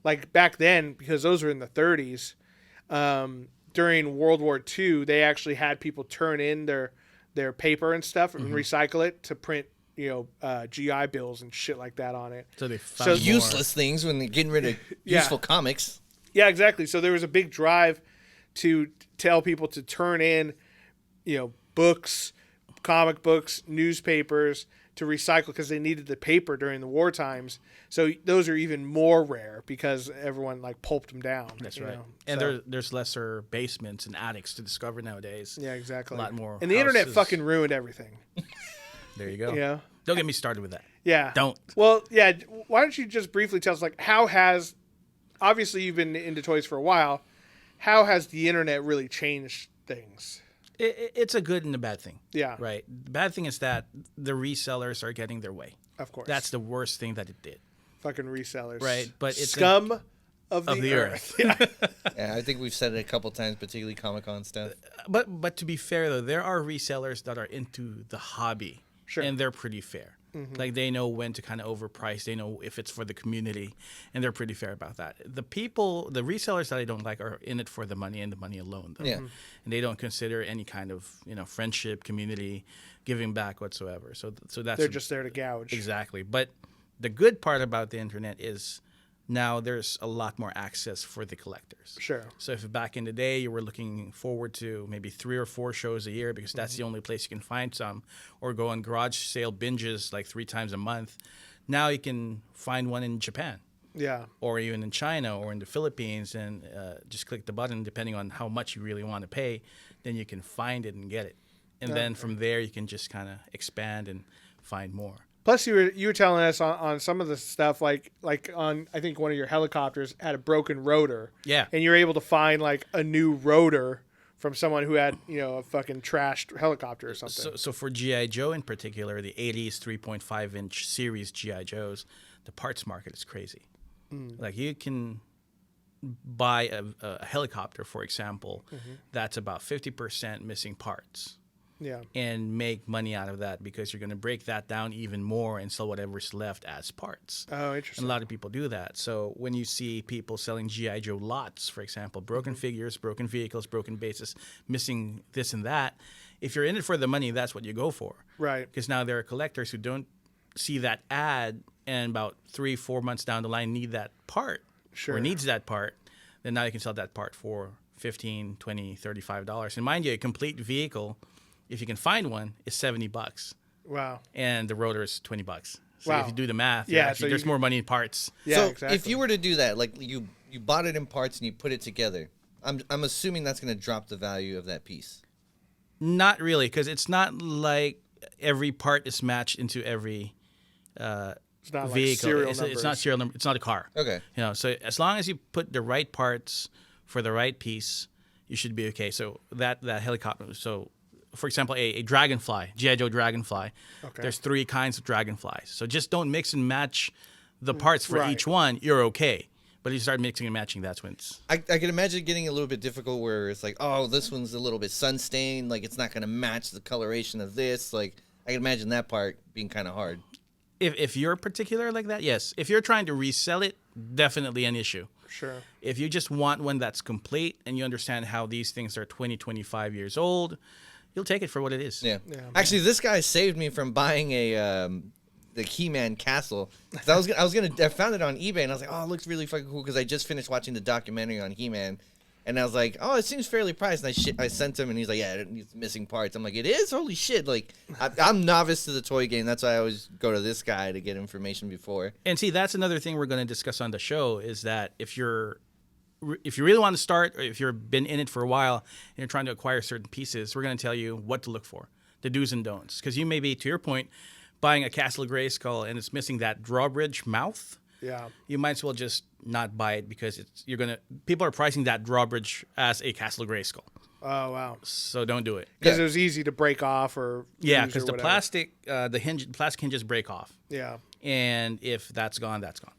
[SPEAKER 1] Like back then, because those were in the 30s, during World War II, they actually had people turn in their paper and stuff and recycle it to print, GI bills and shit like that on it.
[SPEAKER 3] So they found
[SPEAKER 2] Useless things when they're getting rid of useful comics.
[SPEAKER 1] Yeah, exactly. So there was a big drive to tell people to turn in, books, comic books, newspapers to recycle because they needed the paper during the war times. So those are even more rare because everyone like pulped them down.
[SPEAKER 3] That's right. And there's lesser basements and attics to discover nowadays.
[SPEAKER 1] Yeah, exactly.
[SPEAKER 3] A lot more.
[SPEAKER 1] And the internet
[SPEAKER 3] houses.
[SPEAKER 1] fucking ruined everything.
[SPEAKER 3] There you go.
[SPEAKER 1] Yeah.
[SPEAKER 3] Don't get me started with that.
[SPEAKER 1] Yeah.
[SPEAKER 3] Don't.
[SPEAKER 1] Well, yeah. Why don't you just briefly tell us, like, obviously you've been into toys for a while. How has the internet really changed things?
[SPEAKER 3] It's a good and a bad thing.
[SPEAKER 1] Yeah.
[SPEAKER 3] Right. The bad thing is that the resellers are getting their way.
[SPEAKER 1] Of course.
[SPEAKER 3] That's the worst thing that it did.
[SPEAKER 1] Fucking resellers.
[SPEAKER 3] Right. But it's
[SPEAKER 1] scum of the earth.
[SPEAKER 3] Yeah.
[SPEAKER 2] Yeah, I think we've said it a couple times, particularly Comic-Con stuff.
[SPEAKER 3] But to be fair though, there are resellers that are into the hobby.
[SPEAKER 1] Sure.
[SPEAKER 3] And they're pretty fair. Like they know when to kind of overprice. They know if it's for the community, and they're pretty fair about that. The resellers that I don't like are in it for the money and the money alone, though.
[SPEAKER 2] Yeah.
[SPEAKER 3] And they don't consider any kind of friendship, community, giving back whatsoever. So that's
[SPEAKER 1] They're just there to gouge.
[SPEAKER 3] exactly. But the good part about the internet is now there's a lot more access for the collectors.
[SPEAKER 1] Sure.
[SPEAKER 3] So if back in the day you were looking forward to maybe 3 or 4 shows a year because that's the only place you can find some, or go on garage sale binges like 3 times a month, now you can find one in Japan.
[SPEAKER 1] Yeah.
[SPEAKER 3] Or even in China or in the Philippines, and just click the button depending on how much you really want to pay, then you can find it and get it. And then from there you can just kind of expand and find more.
[SPEAKER 1] Plus, you were telling us on some of the stuff, like on, I think one of your helicopters had a broken rotor.
[SPEAKER 3] Yeah.
[SPEAKER 1] And you're able to find like a new rotor from someone who had, a fucking trashed helicopter or something.
[SPEAKER 3] So for G.I. Joe in particular, the 80s 3.5-inch series G.I. Joes, the parts market is crazy. Like you can buy a helicopter, for example, that's about 50% missing parts.
[SPEAKER 1] Yeah.
[SPEAKER 3] And make money out of that because you're going to break that down even more and sell whatever's left as parts.
[SPEAKER 1] Oh, interesting.
[SPEAKER 3] And a lot of people do that. So when you see people selling G.I. Joe lots, for example, broken figures, broken vehicles, broken bases, missing this and that, if you're in it for the money, that's what you go for.
[SPEAKER 1] Right.
[SPEAKER 3] Because now there are collectors who don't see that ad and about 3-4 months down the line need that part.
[SPEAKER 1] Sure.
[SPEAKER 3] Or needs that part. Then now you can sell that part for $15, $20, $35. And mind you, a complete vehicle, if you can find one, is $70.
[SPEAKER 1] Wow.
[SPEAKER 3] And the rotor is $20. So
[SPEAKER 1] Wow.
[SPEAKER 3] if you do the math,
[SPEAKER 1] Yeah,
[SPEAKER 3] there's more money in parts.
[SPEAKER 1] Yeah,
[SPEAKER 2] So
[SPEAKER 1] exactly.
[SPEAKER 2] if you were to do that, like you bought it in parts and you put it together, I'm assuming that's going to drop the value of that piece.
[SPEAKER 3] Not really, because it's not like every part is matched into every
[SPEAKER 1] It's not like
[SPEAKER 3] vehicle.
[SPEAKER 1] serial
[SPEAKER 3] It's
[SPEAKER 1] numbers.
[SPEAKER 3] not serial number. It's not a car.
[SPEAKER 2] Okay.
[SPEAKER 3] So as long as you put the right parts for the right piece, you should be okay. So that helicopter. So, for example, a dragonfly, G.I. Joe dragonfly.
[SPEAKER 1] Okay.
[SPEAKER 3] There's 3 kinds of dragonflies. So just don't mix and match the parts for
[SPEAKER 1] Right.
[SPEAKER 3] each one. You're okay. But if you start mixing and matching, that's when it's.
[SPEAKER 2] I can imagine it getting a little bit difficult where it's like, oh, this one's a little bit sun stained, like it's not going to match the coloration of this. Like I can imagine that part being kind of hard.
[SPEAKER 3] If you're particular like that, yes. If you're trying to resell it, definitely an issue.
[SPEAKER 1] Sure.
[SPEAKER 3] If you just want one that's complete and you understand how these things are 20, 25 years old, you'll take it for what it is.
[SPEAKER 2] Yeah.
[SPEAKER 1] Yeah.
[SPEAKER 2] Actually, this guy saved me from buying the He-Man castle. 'Cause I found it on eBay and I was like, oh, it looks really fucking cool because I just finished watching the documentary on He-Man. And I was like, oh, it seems fairly priced. And I sent him, and he's like, yeah, it's missing parts. I'm like, it is? Holy shit. Like, I'm novice to the toy game. That's why I always go to this guy to get information before.
[SPEAKER 3] And see, that's another thing we're going to discuss on the show is that if you really want to start, or if you've been in it for a while and you're trying to acquire certain pieces, we're going to tell you what to look for, the do's and don'ts. Because you may be, to your point, buying a Castle Grayskull and it's missing that drawbridge mouth.
[SPEAKER 1] Yeah.
[SPEAKER 3] You might as well just not buy it because people are pricing that drawbridge as a Castle Grayskull.
[SPEAKER 1] Oh wow.
[SPEAKER 3] So don't do it.
[SPEAKER 1] Because
[SPEAKER 2] Yeah.
[SPEAKER 1] it was easy to break off or
[SPEAKER 3] Yeah,
[SPEAKER 1] lose
[SPEAKER 3] because
[SPEAKER 1] or
[SPEAKER 3] the
[SPEAKER 1] whatever.
[SPEAKER 3] plastic hinges break off.
[SPEAKER 1] Yeah.
[SPEAKER 3] And if that's gone, that's gone.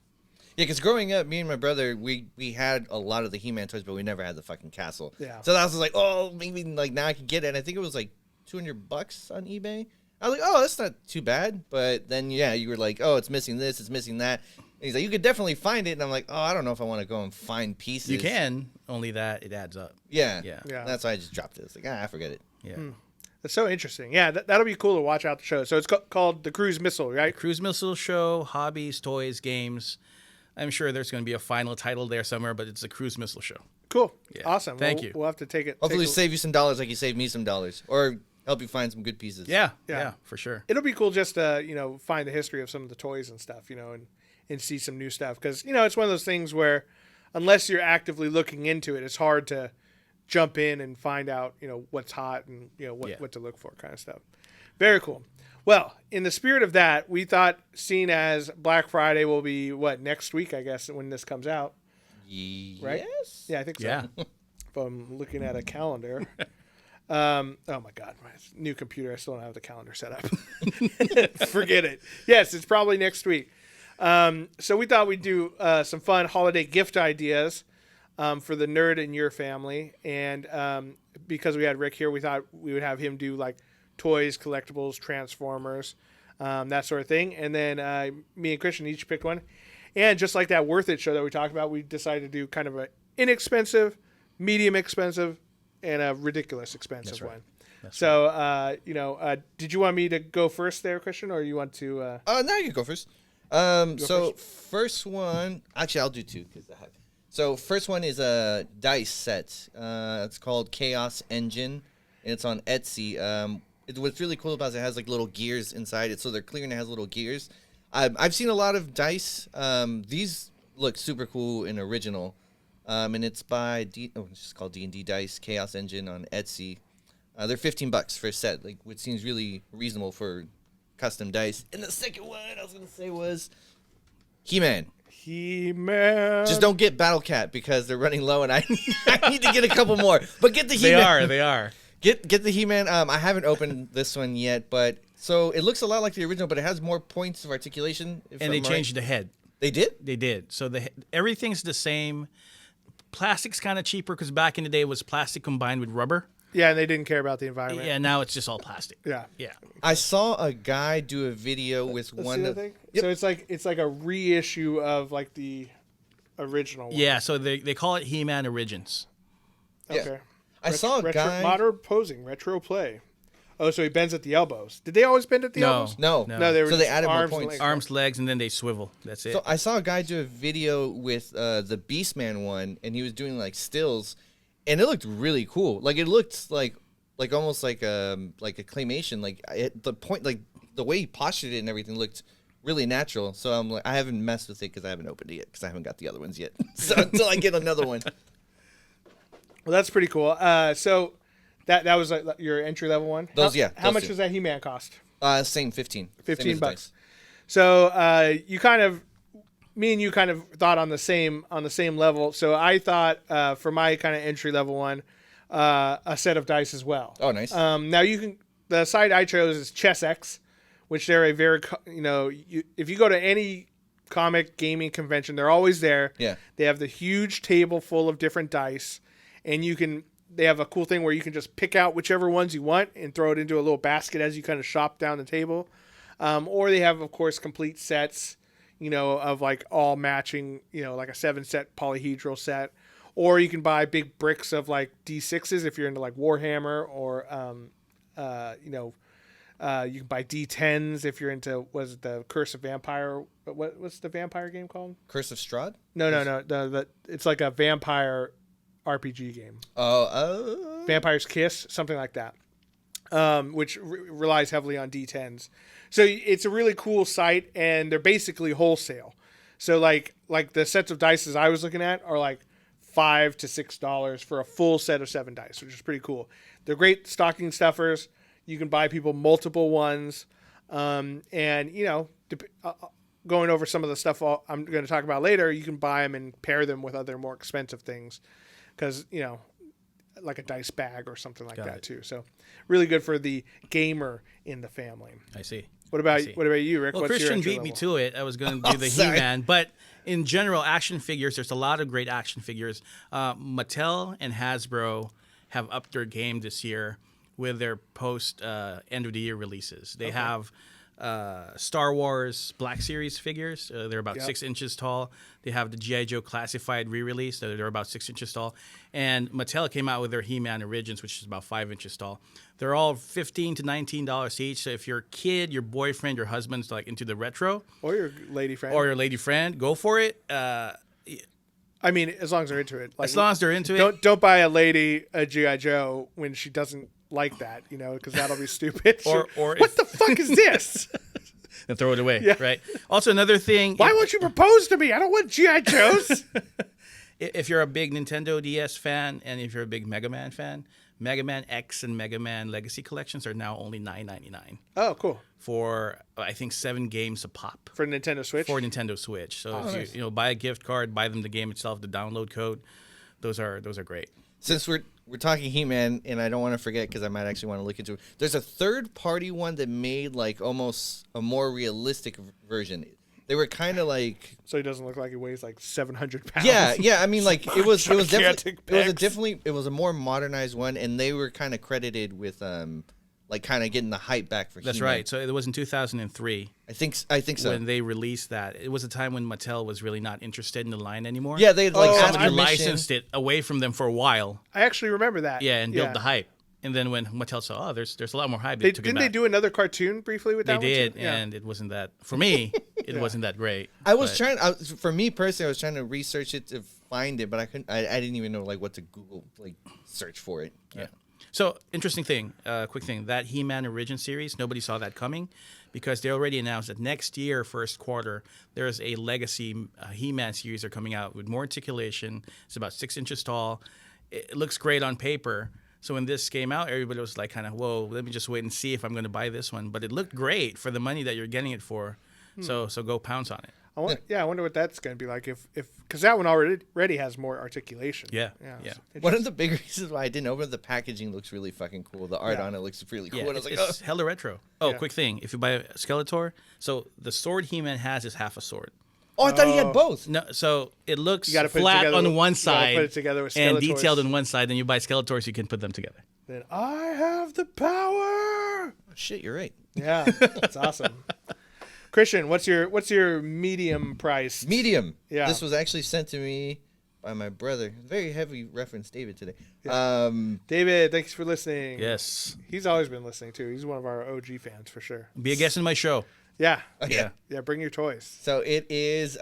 [SPEAKER 2] Yeah, because growing up, me and my brother, we had a lot of the He-Man toys, but we never had the fucking castle.
[SPEAKER 1] Yeah.
[SPEAKER 2] So I was like, oh, maybe like now I can get it. And I think it was like $200 on eBay. I was like, oh, that's not too bad. But then, yeah, you were like, oh, it's missing this, it's missing that. And he's like, you could definitely find it. And I'm like, oh, I don't know if I want to go and find pieces.
[SPEAKER 3] You can, only that it adds up.
[SPEAKER 2] Yeah.
[SPEAKER 3] Yeah.
[SPEAKER 1] Yeah.
[SPEAKER 2] That's why I just dropped it. It's like, I forget it.
[SPEAKER 3] Yeah.
[SPEAKER 1] That's so interesting. Yeah, that'll be cool to watch out the show. So it's called the Cruz Missile, right?
[SPEAKER 3] Cruz Missile Show, hobbies, toys, games. I'm sure there's going to be a final title there somewhere, but it's a Cruz Missile Show.
[SPEAKER 1] Cool.
[SPEAKER 3] Yeah.
[SPEAKER 1] Awesome.
[SPEAKER 3] Thank you.
[SPEAKER 1] We'll have to take it.
[SPEAKER 2] Hopefully
[SPEAKER 1] take a-
[SPEAKER 2] save you some dollars like you saved me some dollars. Or help you find some good pieces.
[SPEAKER 3] Yeah,
[SPEAKER 1] Yeah.
[SPEAKER 3] yeah, for sure.
[SPEAKER 1] It'll be cool just to, find the history of some of the toys and stuff, and see some new stuff. Because, it's one of those things where unless you're actively looking into it, it's hard to jump in and find out, what's hot and, what to look for kind of stuff. Very cool. Well, in the spirit of that, we thought, seeing as Black Friday will be, next week, I guess, when this comes out. Right?
[SPEAKER 2] Yes.
[SPEAKER 1] Yeah, I think so.
[SPEAKER 3] Yeah.
[SPEAKER 1] If I'm looking at a calendar. Oh my God, my new computer, I still don't have the calendar set up. Forget it. Yes, it's probably next week. So we thought we'd do some fun holiday gift ideas for the nerd in your family. And because we had Rick here, we thought we would have him do like toys, collectibles, Transformers, that sort of thing. And then me and Christian each picked one. And just like that Worth It show that we talked about, we decided to do kind of an inexpensive, medium expensive, and a ridiculous expensive
[SPEAKER 3] That's right.
[SPEAKER 1] one.
[SPEAKER 3] That's
[SPEAKER 1] So, did you want me to go first there, Christian, or you want to?
[SPEAKER 2] No, you go first. First one, actually, I'll do two because I have. So first one is a dice set. It's called Chaos Engine, and it's on Etsy. What's really cool about it has like little gears inside it, so they're clear and it has little gears. I've seen a lot of dice. These look super cool and original, and it's by it's just called D&D Dice Chaos Engine on Etsy. They're $15 for a set, which seems really reasonable for custom dice. And the second one I was gonna say was He-Man.
[SPEAKER 1] He-Man.
[SPEAKER 2] Just don't get Battle Cat because they're running low, and I need to get a couple more. But get the He-Man.
[SPEAKER 3] They are.
[SPEAKER 2] Get the He-Man. I haven't opened this one yet, but so it looks a lot like the original, but it has more points of articulation.
[SPEAKER 3] And they changed the head.
[SPEAKER 2] They did?
[SPEAKER 3] They did. So everything's the same. Plastic's kind of cheaper because back in the day it was plastic combined with rubber.
[SPEAKER 1] Yeah, and they didn't care about the environment.
[SPEAKER 3] Yeah, now it's just all plastic.
[SPEAKER 1] Yeah.
[SPEAKER 3] Yeah.
[SPEAKER 2] I saw a guy do a video with
[SPEAKER 1] Let's
[SPEAKER 2] one
[SPEAKER 1] see
[SPEAKER 2] of
[SPEAKER 1] that thing.
[SPEAKER 2] Yep.
[SPEAKER 1] So it's like a reissue of like the original one.
[SPEAKER 3] Yeah, so they call it He-Man Origins.
[SPEAKER 2] Yeah.
[SPEAKER 1] Okay.
[SPEAKER 2] I saw a guy.
[SPEAKER 1] Modern posing, retro play. Oh, so he bends at the elbows. Did they always bend at the
[SPEAKER 3] No.
[SPEAKER 1] elbows?
[SPEAKER 2] No.
[SPEAKER 1] No, they were
[SPEAKER 2] So they
[SPEAKER 1] just
[SPEAKER 2] added more
[SPEAKER 1] arms and
[SPEAKER 2] points.
[SPEAKER 1] legs.
[SPEAKER 3] Arms, legs, and then they swivel. That's it.
[SPEAKER 2] So I saw a guy do a video with the Beastman one, and he was doing like stills, and it looked really cool. Like it looked like almost like a claymation. The way he postured it and everything looked really natural. So I'm like, I haven't messed with it because I haven't opened it yet because I haven't got the other ones yet. So until I get another one.
[SPEAKER 1] Well, that's pretty cool. So that was like your entry level one.
[SPEAKER 2] Those,
[SPEAKER 1] How
[SPEAKER 2] yeah,
[SPEAKER 1] How
[SPEAKER 2] those
[SPEAKER 1] much
[SPEAKER 2] two.
[SPEAKER 1] does that He-Man cost?
[SPEAKER 2] Same 15. Same as
[SPEAKER 1] $15.
[SPEAKER 2] dice.
[SPEAKER 1] So me and you kind of thought on the same level. So I thought for my kind of entry level one, a set of dice as well.
[SPEAKER 2] Oh, nice.
[SPEAKER 1] Now the site I chose is ChessX, which they're a very if you go to any comic gaming convention, they're always there.
[SPEAKER 2] Yeah.
[SPEAKER 1] They have the huge table full of different dice, and they have a cool thing where you can just pick out whichever ones you want and throw it into a little basket as you kind of shop down the table. Or they have, of course, complete sets, of like all matching, like a 7-set polyhedral set. Or you can buy big bricks of like D6s if you're into like Warhammer, or you can buy D10s if you're into the Curse of Vampire. What's the vampire game called?
[SPEAKER 2] Curse of Strahd?
[SPEAKER 1] No. It's like a vampire RPG game.
[SPEAKER 2] Oh,
[SPEAKER 1] Vampire's Kiss, something like that, which relies heavily on D10s. So it's a really cool site, and they're basically wholesale. So like the sets of dice I was looking at are like $5 to $6 for a full set of 7 dice, which is pretty cool. They're great stocking stuffers. You can buy people multiple ones, and going over some of the stuff I'm going to talk about later, you can buy them and pair them with other more expensive things, because like a dice bag or something like that too. So really good for the gamer in the family.
[SPEAKER 3] I see.
[SPEAKER 1] What about you, Rick?
[SPEAKER 3] Well,
[SPEAKER 1] What's
[SPEAKER 3] Christian
[SPEAKER 1] your entry
[SPEAKER 3] beat me
[SPEAKER 1] level?
[SPEAKER 3] to it. I was going to do the He-Man, but in general, action figures. There's a lot of great action figures. Mattel and Hasbro have upped their game this year with their post end of the year releases. They have Star Wars Black Series figures. They're about 6 inches tall. They have the G.I. Joe Classified re-release. They're about 6 inches tall. And Mattel came out with their He-Man Origins, which is about 5 inches tall. They're all $15 to $19 each. So if your kid, your boyfriend, your husband's like into the retro,
[SPEAKER 1] or your lady friend,
[SPEAKER 3] go for it.
[SPEAKER 1] I mean, as long as they're into it. Like,
[SPEAKER 3] as long as they're into it.
[SPEAKER 1] Don't buy a lady a G.I. Joe when she doesn't like that, because that'll be stupid.
[SPEAKER 3] Or
[SPEAKER 1] what the fuck is this?
[SPEAKER 3] And throw it away, right? Also, another thing.
[SPEAKER 1] Why won't you propose to me? I don't want G.I. Joes.
[SPEAKER 3] If you're a big Nintendo DS fan, and if you're a big Mega Man fan, Mega Man X and Mega Man Legacy collections are now only $9.99.
[SPEAKER 1] Oh, cool.
[SPEAKER 3] For I think 7 games a pop.
[SPEAKER 1] For Nintendo Switch.
[SPEAKER 3] So if you buy a gift card, buy them the game itself, the download code. Those are great.
[SPEAKER 2] Since we're talking He-Man, and I don't want to forget because I might actually want to look into it. There's a third-party one that made like almost a more realistic version. They were kind of like,
[SPEAKER 1] so he doesn't look like he weighs like 700 pounds.
[SPEAKER 2] Yeah. I mean, like it was
[SPEAKER 1] Gigantic
[SPEAKER 2] it was a more modernized one, and they were kind of credited with like kind of getting the hype back for.
[SPEAKER 3] That's
[SPEAKER 2] He-Man.
[SPEAKER 3] right. So it was in 2003.
[SPEAKER 2] I think so.
[SPEAKER 3] When they released that, it was a time when Mattel was really not interested in the line anymore.
[SPEAKER 2] Yeah, they like
[SPEAKER 3] so they licensed it away from them for a while.
[SPEAKER 1] I actually remember that.
[SPEAKER 3] Yeah, and built the hype. And then when Mattel saw, there's a lot more hype,
[SPEAKER 1] didn't they do another cartoon briefly with that?
[SPEAKER 3] They did,
[SPEAKER 1] one too?
[SPEAKER 3] and it wasn't that for me. It wasn't that great.
[SPEAKER 2] For me personally, I was trying to research it to find it, but I couldn't. I didn't even know like what to Google search for it.
[SPEAKER 3] Yeah. So interesting thing, quick thing. That He-Man Origin series, nobody saw that coming, because they already announced that next year, first quarter, there's a Legacy He-Man series are coming out with more articulation. It's about 6 inches tall. It looks great on paper. So when this came out, everybody was like, kind of, whoa, let me just wait and see if I'm going to buy this one. But it looked great for the money that you're getting it for. So go pounce on it.
[SPEAKER 1] I wonder what that's going to be like because that one already has more articulation.
[SPEAKER 3] Yeah.
[SPEAKER 2] One of the big reasons why I didn't open the packaging looks really fucking cool. The art on it looks really cool.
[SPEAKER 3] Yeah,
[SPEAKER 2] And I was like,
[SPEAKER 3] it's hella retro. Oh, quick thing. If you buy a Skeletor, so the sword He-Man has is half a sword.
[SPEAKER 2] oh, I thought he had both.
[SPEAKER 3] No, so it looks
[SPEAKER 1] gotta put it
[SPEAKER 3] flat
[SPEAKER 1] together
[SPEAKER 3] on one
[SPEAKER 1] you gotta
[SPEAKER 3] side
[SPEAKER 1] put it together with
[SPEAKER 3] and
[SPEAKER 1] Skeletors.
[SPEAKER 3] detailed on one side. Then you buy Skeletors, you can put them together.
[SPEAKER 1] Then I have the power.
[SPEAKER 2] Oh, shit, you're right.
[SPEAKER 1] Yeah, that's awesome. Christian, what's your medium price?
[SPEAKER 2] Medium.
[SPEAKER 1] Yeah.
[SPEAKER 2] This was actually sent to me by my brother. Very heavy reference, David, today.
[SPEAKER 1] Yeah. David, thanks for listening.
[SPEAKER 3] Yes.
[SPEAKER 1] He's always been listening too. He's one of our OG fans for sure.
[SPEAKER 3] Be a guest in my show.
[SPEAKER 1] Yeah.
[SPEAKER 2] Okay.
[SPEAKER 1] Yeah. Bring your toys.
[SPEAKER 2] So it is.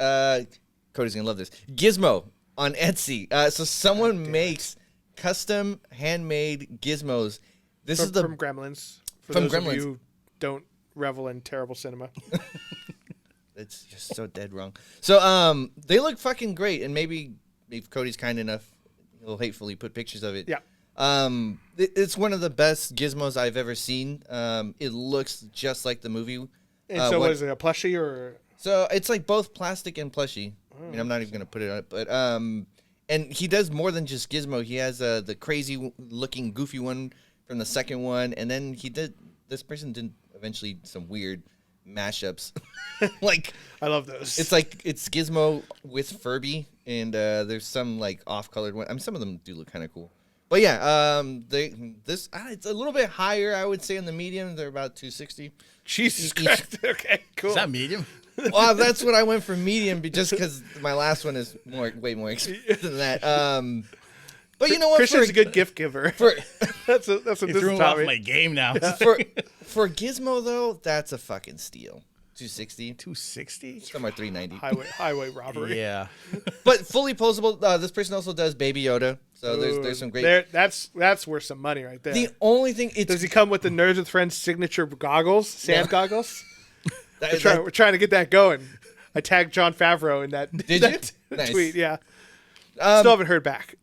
[SPEAKER 2] Cody's gonna love this. Gizmo on Etsy. So someone makes custom handmade gizmos. This is
[SPEAKER 1] from Gremlins. For
[SPEAKER 2] from
[SPEAKER 1] those
[SPEAKER 2] Gremlins.
[SPEAKER 1] of you who don't revel in terrible cinema.
[SPEAKER 2] It's just so dead wrong. So they look fucking great, and maybe if Cody's kind enough, he'll hatefully put pictures of it.
[SPEAKER 1] Yeah.
[SPEAKER 2] It's one of the best gizmos I've ever seen. It looks just like the movie.
[SPEAKER 1] And so what is it, a plushie or?
[SPEAKER 2] So it's like both plastic and plushie. I mean, I'm not even going to put it up, but and he does more than just Gizmo. He has the crazy looking goofy one from the second one, and then this person did eventually some weird mashups. Like,
[SPEAKER 1] I love those.
[SPEAKER 2] it's like it's Gizmo with Furby, and there's some like off-colored one. I mean, some of them do look kind of cool. But yeah, it's a little bit higher, I would say, in the medium. They're about $260.
[SPEAKER 1] Jesus Christ. Okay, cool.
[SPEAKER 3] Is that medium?
[SPEAKER 2] Well, that's what I went for medium, just because my last one is way more expensive than that. But you know what?
[SPEAKER 1] Christian's a good gift giver. That's what
[SPEAKER 3] You
[SPEAKER 1] this
[SPEAKER 3] threw
[SPEAKER 1] is
[SPEAKER 3] off
[SPEAKER 1] Tommy.
[SPEAKER 3] my game now.
[SPEAKER 2] for Gizmo though, that's a fucking steal. $260,
[SPEAKER 3] 260.
[SPEAKER 2] somewhere $390.
[SPEAKER 1] Highway robbery.
[SPEAKER 3] Yeah.
[SPEAKER 2] But fully posable. This person also does Baby Yoda, so there's some great.
[SPEAKER 1] That's worth some money right there.
[SPEAKER 2] The only thing
[SPEAKER 1] Does he come with the Nerds with Friends signature goggles, sand goggles? We're trying to get that going. I tagged Jon Favreau in that.
[SPEAKER 2] Did
[SPEAKER 1] that
[SPEAKER 2] you? Nice.
[SPEAKER 1] tweet? Yeah. Still haven't heard back.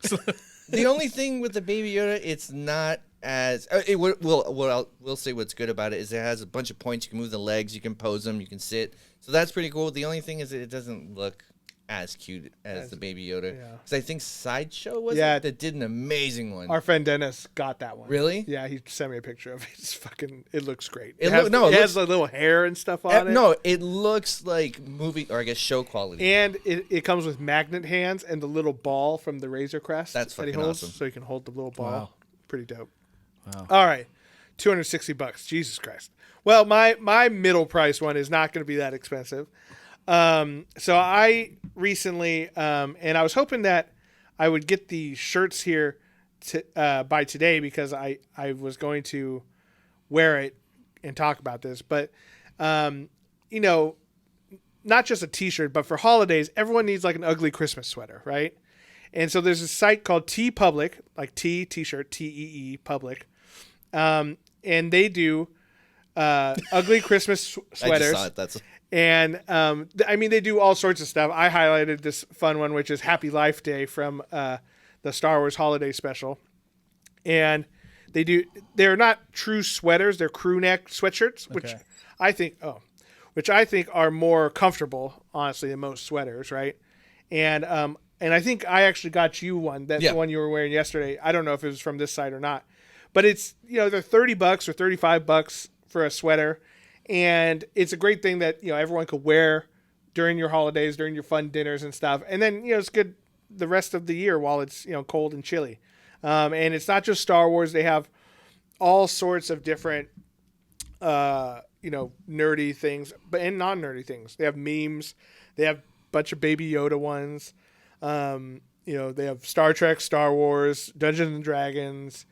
[SPEAKER 2] The only thing with the Baby Yoda, it's not as we'll say what's good about it is it has a bunch of points. You can move the legs, you can pose them, you can sit. So that's pretty cool. The only thing is that it doesn't look as cute as the Baby Yoda.
[SPEAKER 1] Yeah.
[SPEAKER 2] Because I think Sideshow was
[SPEAKER 1] Yeah.
[SPEAKER 2] it that did an amazing one.
[SPEAKER 1] Our friend Dennis got that one.
[SPEAKER 2] Really?
[SPEAKER 1] Yeah, he sent me a picture of it. It's fucking. It looks great.
[SPEAKER 2] It
[SPEAKER 1] has
[SPEAKER 2] looks-
[SPEAKER 1] a little hair and stuff on it.
[SPEAKER 2] No, it looks like movie or I guess show quality.
[SPEAKER 1] And it comes with magnet hands and the little ball from the Razor Crest
[SPEAKER 2] That's
[SPEAKER 1] that he
[SPEAKER 2] fucking
[SPEAKER 1] holds,
[SPEAKER 2] awesome.
[SPEAKER 1] so he can hold the little ball.
[SPEAKER 3] Wow.
[SPEAKER 1] Pretty dope.
[SPEAKER 3] Wow.
[SPEAKER 1] All right, $260. Jesus Christ. Well, my middle price one is not going to be that expensive. So I recently, and I was hoping that I would get the shirts here by today because I was going to wear it and talk about this. But, you know, not just a t-shirt, but for holidays, everyone needs like an ugly Christmas sweater, right? And so there's a site called T-Public, like T-shirt, T-E-E, Public. And they do ugly Christmas sweaters.
[SPEAKER 2] I just saw it. That's
[SPEAKER 1] And I mean, they do all sorts of stuff. I highlighted this fun one, which is Happy Life Day from the Star Wars Holiday Special. And they're not true sweaters; they're crew neck sweatshirts, which I think are more comfortable, honestly, than most sweaters, right? And I think I actually got you one. That's the one you were wearing yesterday. I don't know if it was from this site or not, but it's they're $30 or $35 for a sweater. And it's a great thing that, everyone could wear during your holidays, during your fun dinners and stuff. And then, it's good the rest of the year while it's, cold and chilly. And it's not just Star Wars. They have all sorts of different, nerdy things, and non-nerdy things. They have memes. They have a bunch of Baby Yoda ones. They have Star Trek, Star Wars, Dungeons and Dragons,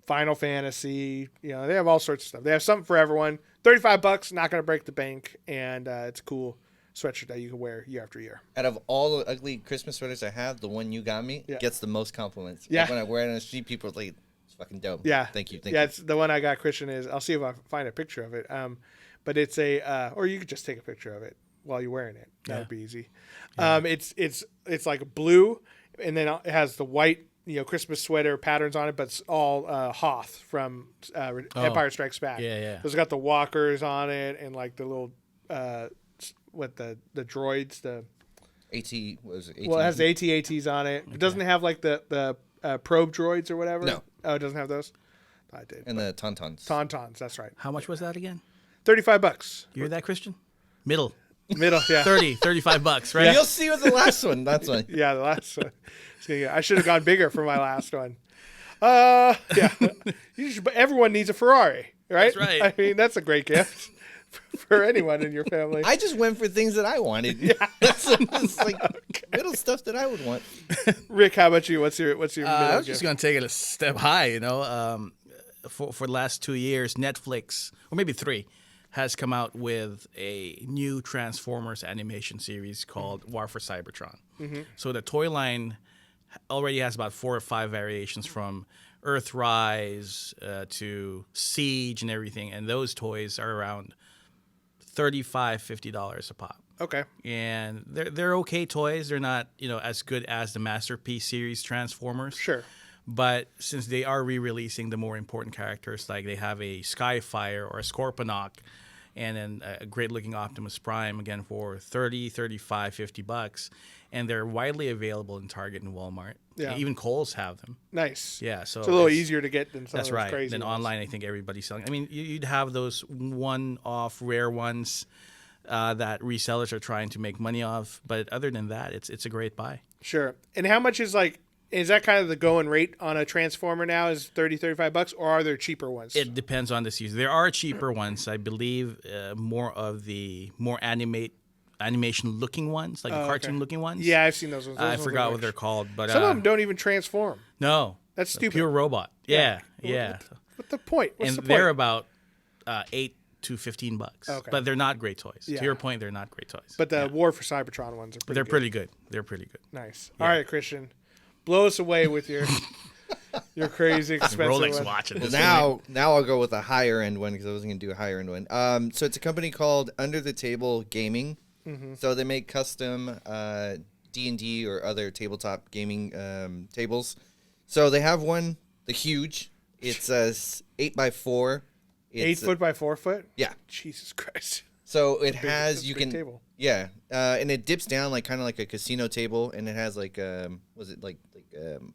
[SPEAKER 1] Final Fantasy, they have all sorts of stuff. They have something for everyone. $35, not going to break the bank, and it's a cool sweatshirt that you can wear year after year.
[SPEAKER 2] out of all the ugly Christmas sweaters I have, the one you got me gets the most compliments.
[SPEAKER 1] Yeah.
[SPEAKER 2] Like when I wear it on the street, people are like, it's fucking dope.
[SPEAKER 1] Yeah.
[SPEAKER 2] Thank you.
[SPEAKER 1] It's the one I got Christian is, I'll see if I find a picture of it. But it's or you could just take a picture of it while you're wearing it. That would be easy. Yeah. It's like blue, and then it has the white, Christmas sweater patterns on it, but it's all Hoth from Empire Strikes Back.
[SPEAKER 3] Yeah.
[SPEAKER 1] It's got the walkers on it and like the little the droids. The
[SPEAKER 2] AT, what was it?
[SPEAKER 1] well, it has the AT-ATs on it. Okay. It doesn't have like the probe droids or whatever.
[SPEAKER 2] No.
[SPEAKER 1] Oh, it doesn't have those. I did.
[SPEAKER 2] And the Tauntauns.
[SPEAKER 1] Tauntauns, that's right.
[SPEAKER 3] How much was that again?
[SPEAKER 1] $35.
[SPEAKER 3] You hear that, Christian? Middle.
[SPEAKER 1] Yeah.
[SPEAKER 3] $35, right?
[SPEAKER 2] You'll see with the last one. That's one.
[SPEAKER 1] Yeah, the last one. I should have gone bigger for my last one. Yeah. Everyone needs a Ferrari, right?
[SPEAKER 3] That's right.
[SPEAKER 1] I mean, that's a great gift for anyone in your family.
[SPEAKER 2] I just went for things that I wanted. Yeah. It's like little stuff that I would want.
[SPEAKER 1] Rick, how about you? What's your middle
[SPEAKER 3] I was
[SPEAKER 1] gift?
[SPEAKER 3] just going to take it a step high, For the last 2 years, Netflix, or maybe 3, has come out with a new Transformers animation series called War for Cybertron. Mm-hmm. So the toy line already has about 4 or 5 variations from Earthrise to Siege and everything, and those toys are around $35, $50 a pop.
[SPEAKER 1] Okay.
[SPEAKER 3] And they're okay toys. They're not as good as the Masterpiece series Transformers.
[SPEAKER 1] Sure.
[SPEAKER 3] But since they are re-releasing the more important characters, like they have a Skyfire or a Scorponok, and then a great looking Optimus Prime again for 30, 35, $50, and they're widely available in Target and Walmart.
[SPEAKER 1] Yeah.
[SPEAKER 3] Even Kohl's have them.
[SPEAKER 1] Nice.
[SPEAKER 3] Yeah, so
[SPEAKER 1] it's a little easier to get than some
[SPEAKER 3] that's
[SPEAKER 1] of those
[SPEAKER 3] right.
[SPEAKER 1] crazy
[SPEAKER 3] Then
[SPEAKER 1] ones.
[SPEAKER 3] online, I think everybody's selling. I mean, you'd have those one-off rare ones that resellers are trying to make money off, but other than that, it's a great buy.
[SPEAKER 1] Sure. And how much is that kind of the going rate on a Transformer now is $30, $35, or are there cheaper ones?
[SPEAKER 3] It depends on the season. There are cheaper ones, I believe, more animation-looking ones, like the cartoon-looking ones.
[SPEAKER 1] Yeah, I've seen those ones.
[SPEAKER 3] I forgot what they're called, but
[SPEAKER 1] some of them don't even transform.
[SPEAKER 3] No,
[SPEAKER 1] That's stupid.
[SPEAKER 3] Pure robot. Yeah.
[SPEAKER 1] What's the point? What's
[SPEAKER 3] And
[SPEAKER 1] the point?
[SPEAKER 3] they're about $8 to $15,
[SPEAKER 1] Okay.
[SPEAKER 3] but they're not great toys.
[SPEAKER 1] Yeah.
[SPEAKER 3] To your point, they're not great toys.
[SPEAKER 1] But the War for Cybertron ones are pretty
[SPEAKER 3] they're
[SPEAKER 1] good.
[SPEAKER 3] pretty good. They're pretty good.
[SPEAKER 1] Nice. All right, Christian. Blow us away with your crazy expensive
[SPEAKER 3] Rolex
[SPEAKER 1] one.
[SPEAKER 3] watch.
[SPEAKER 2] Well, now I'll go with a higher end one because I wasn't gonna do a higher end one. So it's a company called Under the Table Gaming.
[SPEAKER 1] Mm-hmm.
[SPEAKER 2] So they make custom D&D or other tabletop gaming tables. So they have one, the huge. It's 8x4. It's
[SPEAKER 1] 8 foot by 4 foot.
[SPEAKER 2] Yeah.
[SPEAKER 1] Jesus Christ.
[SPEAKER 2] So it
[SPEAKER 1] That's
[SPEAKER 2] has
[SPEAKER 1] a
[SPEAKER 2] you
[SPEAKER 1] big
[SPEAKER 2] can
[SPEAKER 1] table.
[SPEAKER 2] yeah, and it dips down like kind of like a casino table, and it has like was it like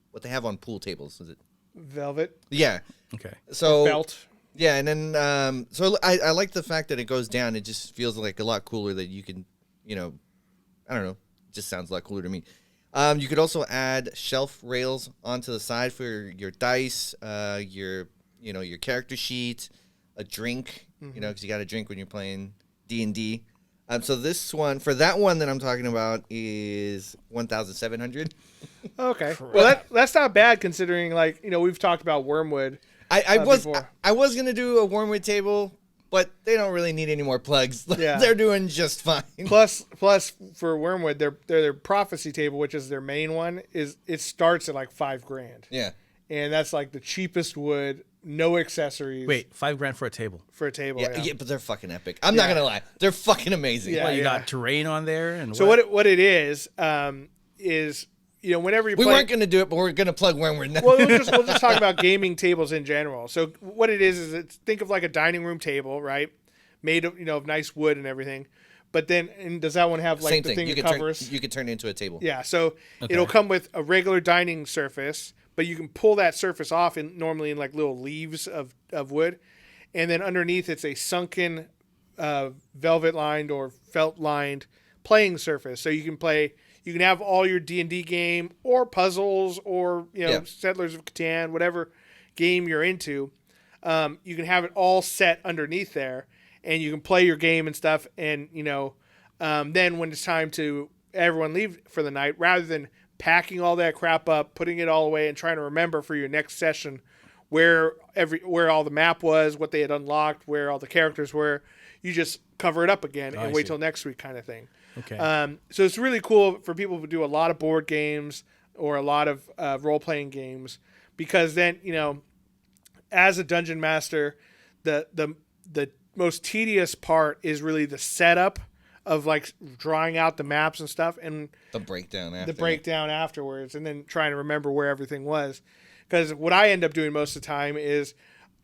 [SPEAKER 2] what they have on pool tables? Was it
[SPEAKER 1] Velvet
[SPEAKER 2] yeah?
[SPEAKER 3] Okay.
[SPEAKER 2] So
[SPEAKER 1] belt.
[SPEAKER 2] yeah, and then so I like the fact that it goes down. It just feels like a lot cooler that you can, I don't know, it just sounds a lot cooler to me. You could also add shelf rails onto the side for your dice, your character sheet, a drink, because you got to drink when you're playing D&D. So this one, for that one that I'm talking about, is 1,700.
[SPEAKER 1] Okay. Well, that's not bad considering, we've talked about Wormwood.
[SPEAKER 2] I
[SPEAKER 1] before.
[SPEAKER 2] was gonna do a Wormwood table, but they don't really need any more plugs.
[SPEAKER 1] Yeah.
[SPEAKER 2] They're doing just fine.
[SPEAKER 1] Plus for Wormwood, their prophecy table, which is their main one, it starts at like $5,000.
[SPEAKER 2] Yeah.
[SPEAKER 1] And that's like the cheapest wood, no accessories.
[SPEAKER 3] Wait, $5,000 for a table?
[SPEAKER 1] For a table.
[SPEAKER 2] Yeah, but they're fucking epic. I'm not gonna lie, they're fucking amazing.
[SPEAKER 1] Yeah.
[SPEAKER 3] Well, you got terrain on there, and
[SPEAKER 1] So what it is whenever you
[SPEAKER 2] We
[SPEAKER 1] play,
[SPEAKER 2] weren't gonna do it, but we're gonna plug Wormwood now.
[SPEAKER 1] well, we'll just talk about gaming tables in general. So what it is think of like a dining room table, right? Made of of nice wood and everything. But then, and does that one have like
[SPEAKER 2] Same
[SPEAKER 1] the
[SPEAKER 2] thing.
[SPEAKER 1] thing
[SPEAKER 2] You
[SPEAKER 1] that
[SPEAKER 2] can
[SPEAKER 1] covers?
[SPEAKER 2] you can turn it into a table.
[SPEAKER 1] Yeah, so it'll come with a regular dining surface, but you can pull that surface off normally in like little leaves of wood, and then underneath it's a sunken velvet lined or felt lined playing surface. So you can have all your D&D game or puzzles or Settlers of Catan, whatever game you're into. You can have it all set underneath there, and you can play your game and stuff. And then when it's time to everyone leave for the night, rather than packing all that crap up, putting it all away, and trying to remember for your next session where all the map was, what they had unlocked, where all the characters were, you just cover it up again and wait till next week, kind of thing.
[SPEAKER 3] Okay.
[SPEAKER 1] So it's really cool for people who do a lot of board games or a lot of role-playing games, because then as a dungeon master, the most tedious part is really the setup of like drawing out the maps and stuff, and
[SPEAKER 2] The breakdown
[SPEAKER 1] afterwards, and then trying to remember where everything was. Because what I end up doing most of the time is,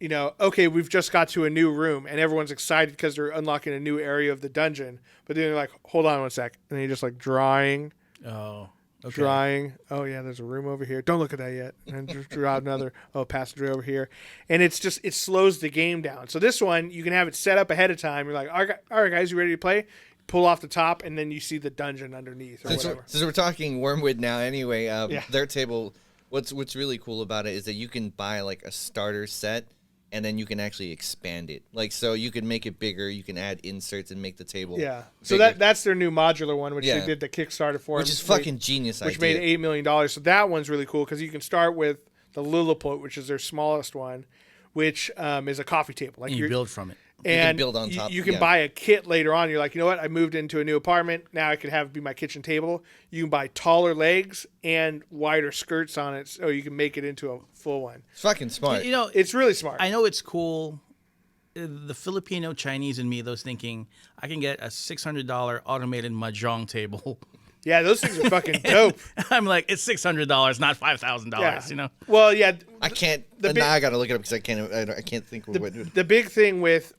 [SPEAKER 1] okay, we've just got to a new room, and everyone's excited because they're unlocking a new area of the dungeon. But then they're like, hold on one sec. And then you're just like drawing.
[SPEAKER 3] Oh, okay.
[SPEAKER 1] Drawing. Oh, yeah, there's a room over here. Don't look at that yet. And then just draw another. Oh, passenger over here. And it slows the game down. So this one, you can have it set up ahead of time. You're like, all right, guys, you ready to play? Pull off the top, and then you see the dungeon underneath or whatever.
[SPEAKER 2] Since we're talking Wormwood now, anyway, their table. What's really cool about it is that you can buy like a starter set, and then you can actually expand it. Like, so you can make it bigger. You can add inserts and make the table.
[SPEAKER 1] Yeah. So
[SPEAKER 2] bigger.
[SPEAKER 1] that's their new modular one, which they did the Kickstarter for,
[SPEAKER 2] which is fucking genius.
[SPEAKER 1] Which
[SPEAKER 2] idea.
[SPEAKER 1] made $8 million. So that one's really cool because you can start with the Lilliput, which is their smallest one, which is a coffee table. Like
[SPEAKER 3] And you build from it.
[SPEAKER 1] And
[SPEAKER 2] you can build on top.
[SPEAKER 1] You can buy a kit later on. You're like, you know what? I moved into a new apartment. Now I could have it be my kitchen table. You can buy taller legs and wider skirts on it, so you can make it into a full one.
[SPEAKER 2] It's fucking smart.
[SPEAKER 1] It's really smart.
[SPEAKER 3] I know it's cool. The Filipino Chinese in me, those thinking, I can get a $600 automated mahjong table.
[SPEAKER 1] Yeah, those things are fucking dope.
[SPEAKER 3] I'm like, it's $600, not $5,000.
[SPEAKER 1] Well, yeah.
[SPEAKER 2] I can't. Now I gotta look it up because I can't think of what.
[SPEAKER 1] The big thing with